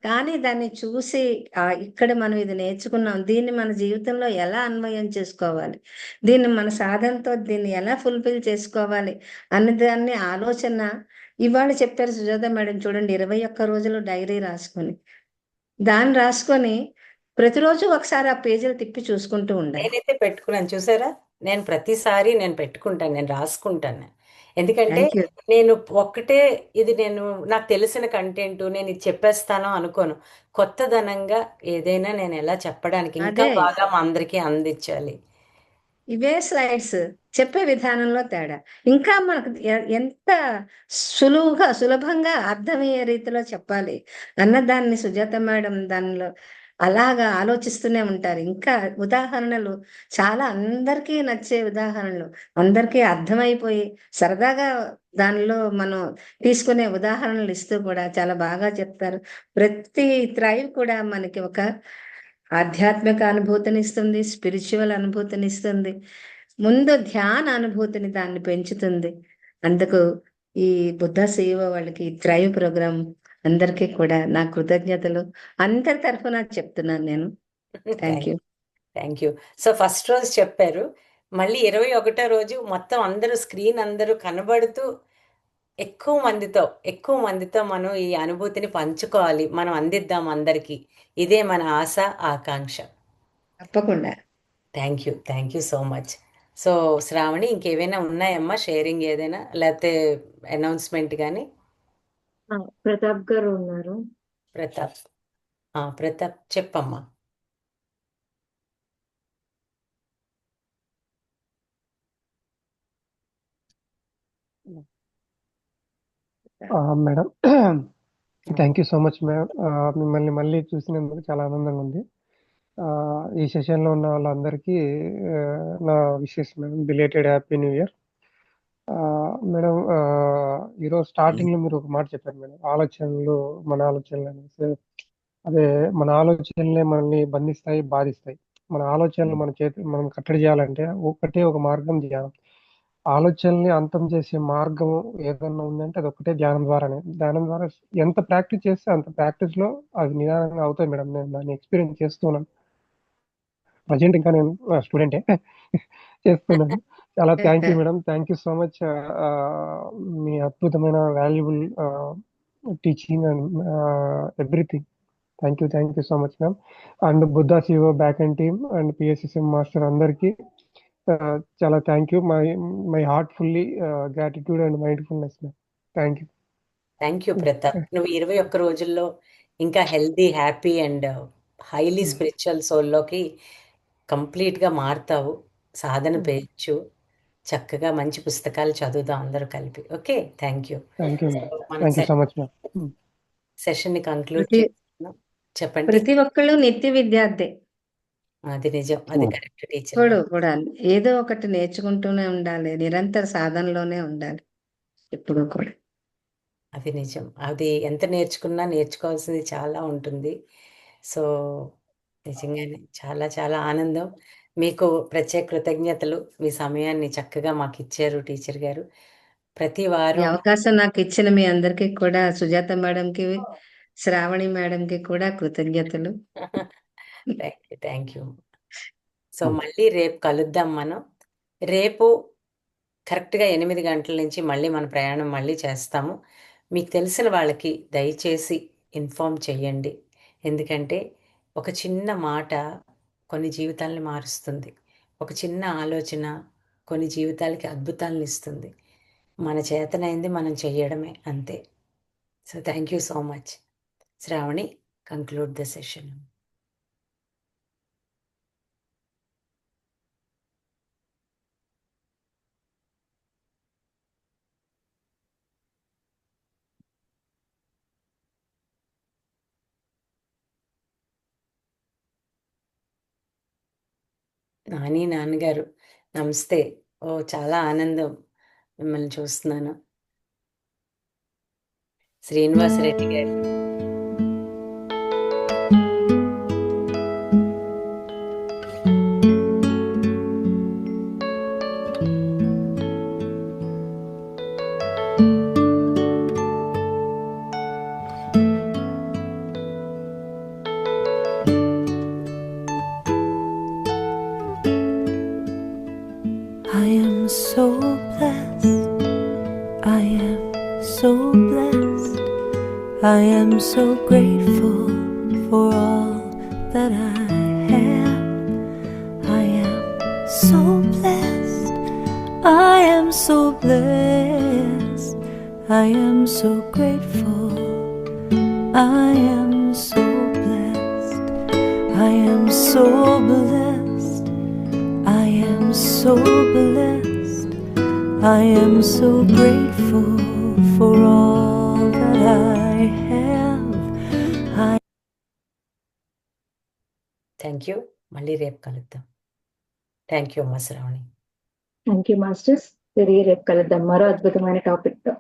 కానీ దాన్ని చూసి ఇక్కడ మనం ఇది నేర్చుకున్నాం, దీన్ని మన జీవితంలో ఎలా అన్వయం చేసుకోవాలి, దీన్ని మన సాధనతో దీన్ని ఎలా ఫుల్ఫిల్ చేసుకోవాలి అనే దాన్ని ఆలోచన ఇవాళ చెప్పారు సుజాత మేడం చూడండి. 21 రోజులు డైరీ రాసుకొని, దాన్ని రాసుకొని ప్రతిరోజు ఒకసారి ఆ పేజీలు తిప్పి చూసుకుంటూ ఉండాలి. నేనైతే పెట్టుకున్నాను చూసారా, నేను ప్రతిసారి నేను పెట్టుకుంటాను, నేను రాసుకుంటాను. ఎందుకంటే థ్యాంక్ యూ. నేను ఒక్కటే ఇది నేను నాకు తెలిసిన కంటెంట్ నేను ఇది చెప్పేస్తాను అనుకోను. కొత్తదనంగా ఏదైనా నేను ఎలా చెప్పడానికి ఇంకా అదే. బాగా మా అందరికీ అందించాలి. ఇవే స్లైడ్స్ చెప్పే విధానంలో తేడా. ఇంకా మనకు ఎంత సులభంగా అర్థమయ్యే రీతిలో చెప్పాలి అన్నదాన్ని సుజాత మేడం దానిలో అలాగా ఆలోచిస్తూనే ఉంటారు. ఇంకా ఉదాహరణలు చాలా అందరికీ నచ్చే ఉదాహరణలు, అందరికీ అర్థమైపోయి సరదాగా దానిలో మనం తీసుకునే ఉదాహరణలు ఇస్తూ కూడా చాలా బాగా చెప్తారు. ప్రతి థ్రైవ్ కూడా మనకి ఒక ఆధ్యాత్మిక అనుభూతిని ఇస్తుంది, స్పిరిచువల్ అనుభూతిని ఇస్తుంది, ముందు ధ్యాన అనుభూతిని దాన్ని పెంచుతుంది. అందుకు ఈ బుద్ధ సేవ వాళ్ళకి థ్రైవ్ ప్రోగ్రామ్ అందరికీ కూడా నా కృతజ్ఞతలు అందరి తరఫున చెప్తున్నాను నేను. Thank you. Thank you. So first రోజు చెప్పారు, మళ్ళీ 21వ రోజు మొత్తం అందరూ స్క్రీన్ అందరూ కనబడుతూ ఎక్కువ మందితో మనం ఈ అనుభూతిని పంచుకోవాలి, మనం అందిద్దాం అందరికీ. ఇదే మన ఆశ, ఆకాంక్ష. తప్పకుండా. Thank you so much. So Shravani, ఇంకేమైనా ఉన్నాయమ్మా షేరింగ్, ఏదైనా లేకపోతే అనౌన్స్మెంట్ కానీ? ప్రతాప్ గారు ఉన్నారు. ప్రతాప్ చెప్పమ్మా. Madam thank you so much madam. మిమ్మల్ని మళ్ళీ చూసినందుకు చాలా ఆనందంగా ఉంది. ఈ సెషన్లో ఉన్న వాళ్ళందరికీ నా wishes madam, belated happy new year. Madam, ఈరోజు స్టార్టింగ్లో మీరు ఒక మాట చెప్పారు మేడం, ఆలోచనలు మన ఆలోచనలు అనేసి. అదే మన ఆలోచనలే మనల్ని బంధిస్తాయి, బాధిస్తాయి. మన ఆలోచనలు మనం కట్టడి చేయాలంటే ఒకటే ఒక మార్గం ధ్యానం. ఆలోచనల్ని అంతం చేసే మార్గం ఏదన్నా ఉందంటే అది ఒకటే ధ్యానం ద్వారానే. ధ్యానం ద్వారా ఎంత ప్రాక్టీస్ చేస్తే అంత ప్రాక్టీస్లో అవి నిదానంగా అవుతాయి మేడం. నేను దాన్ని ఎక్స్పీరియన్స్ చేస్తున్నాను. ప్రజెంట్ ఇంకా నేను స్టూడెంటే చేస్తున్నాను. చాలా thank you madam, thank you so much. మీ అద్భుతమైన valuable teaching and everything. Thank you so much ma'am. And Buddha సిఓ బ్యాక్ and team and PSSM master అందరికీ చాలా thank you. My heart fully gratitude and mindfulness ma'am. Thank you. Thank you Pratap. నువ్వు 21 రోజుల్లో ఇంకా healthy, happy and highly spiritual సోల్లోకి కంప్లీట్గా మారుతావు. సాధన పేయచ్చు. చక్కగా మంచి పుస్తకాలు చదువుదాం అందరూ కలిపి. Okay, thank you. Thank you మన thank you so much ma'am. సెషన్ని కంక్లూడ్ ప్రతి చేస్తున్నాం. చెప్పండి. ప్రతి ఒక్కళ్ళు నిత్య విద్యార్థి. అది నిజం, అది కరెక్ట్ టీచర్. ఇప్పుడు కూడా ఏదో ఒకటి నేర్చుకుంటూనే ఉండాలి, నిరంతర సాధనలోనే ఉండాలి ఇప్పుడు కూడా. అది నిజం. అది ఎంత నేర్చుకున్నా నేర్చుకోవాల్సింది చాలా ఉంటుంది. సో నిజంగానే చాలా చాలా ఆనందం. మీకు ప్రత్యేక కృతజ్ఞతలు. మీ సమయాన్ని చక్కగా మాకు ఇచ్చారు టీచర్ గారు. ప్రతి ఈ వారం అవకాశం నాకు ఇచ్చిన మీ అందరికీ కూడా, సుజాత మేడంకి, శ్రావణి మేడంకి కూడా కృతజ్ఞతలు. Thank you. సో మళ్ళీ రేపు కలుద్దాం మనం. రేపు కరెక్ట్గా 8 గంటల నుంచి మళ్ళీ మన ప్రయాణం మళ్ళీ చేస్తాము. మీకు తెలిసిన వాళ్ళకి దయచేసి ఇన్ఫార్మ్ చేయండి. ఎందుకంటే ఒక చిన్న మాట కొన్ని జీవితాలని మారుస్తుంది. ఒక చిన్న ఆలోచన కొన్ని జీవితాలకి అద్భుతాలను ఇస్తుంది. మన చేతనైంది మనం చెయ్యడమే, అంతే. So thank you so much. Shravani, conclude the session. నాన్నగారు నమస్తే. ఓ చాలా ఆనందం మిమ్మల్ని చూస్తున్నాను. శ్రీనివాసరెడ్డి గారు, I am so blessed. I am so blessed. I am so grateful for all that I have. I am so blessed. I am so blessed. I am so grateful. I am so blessed. I am so blessed. I am so blessed. I am so grateful for all that I have. Thank you. మళ్ళీ రేపు కలుద్దాం. Thank you అమ్మ Shravani. Thank you masters. తిరిగి రేపు కలుద్దాం మరో అద్భుతమైన టాపిక్తో.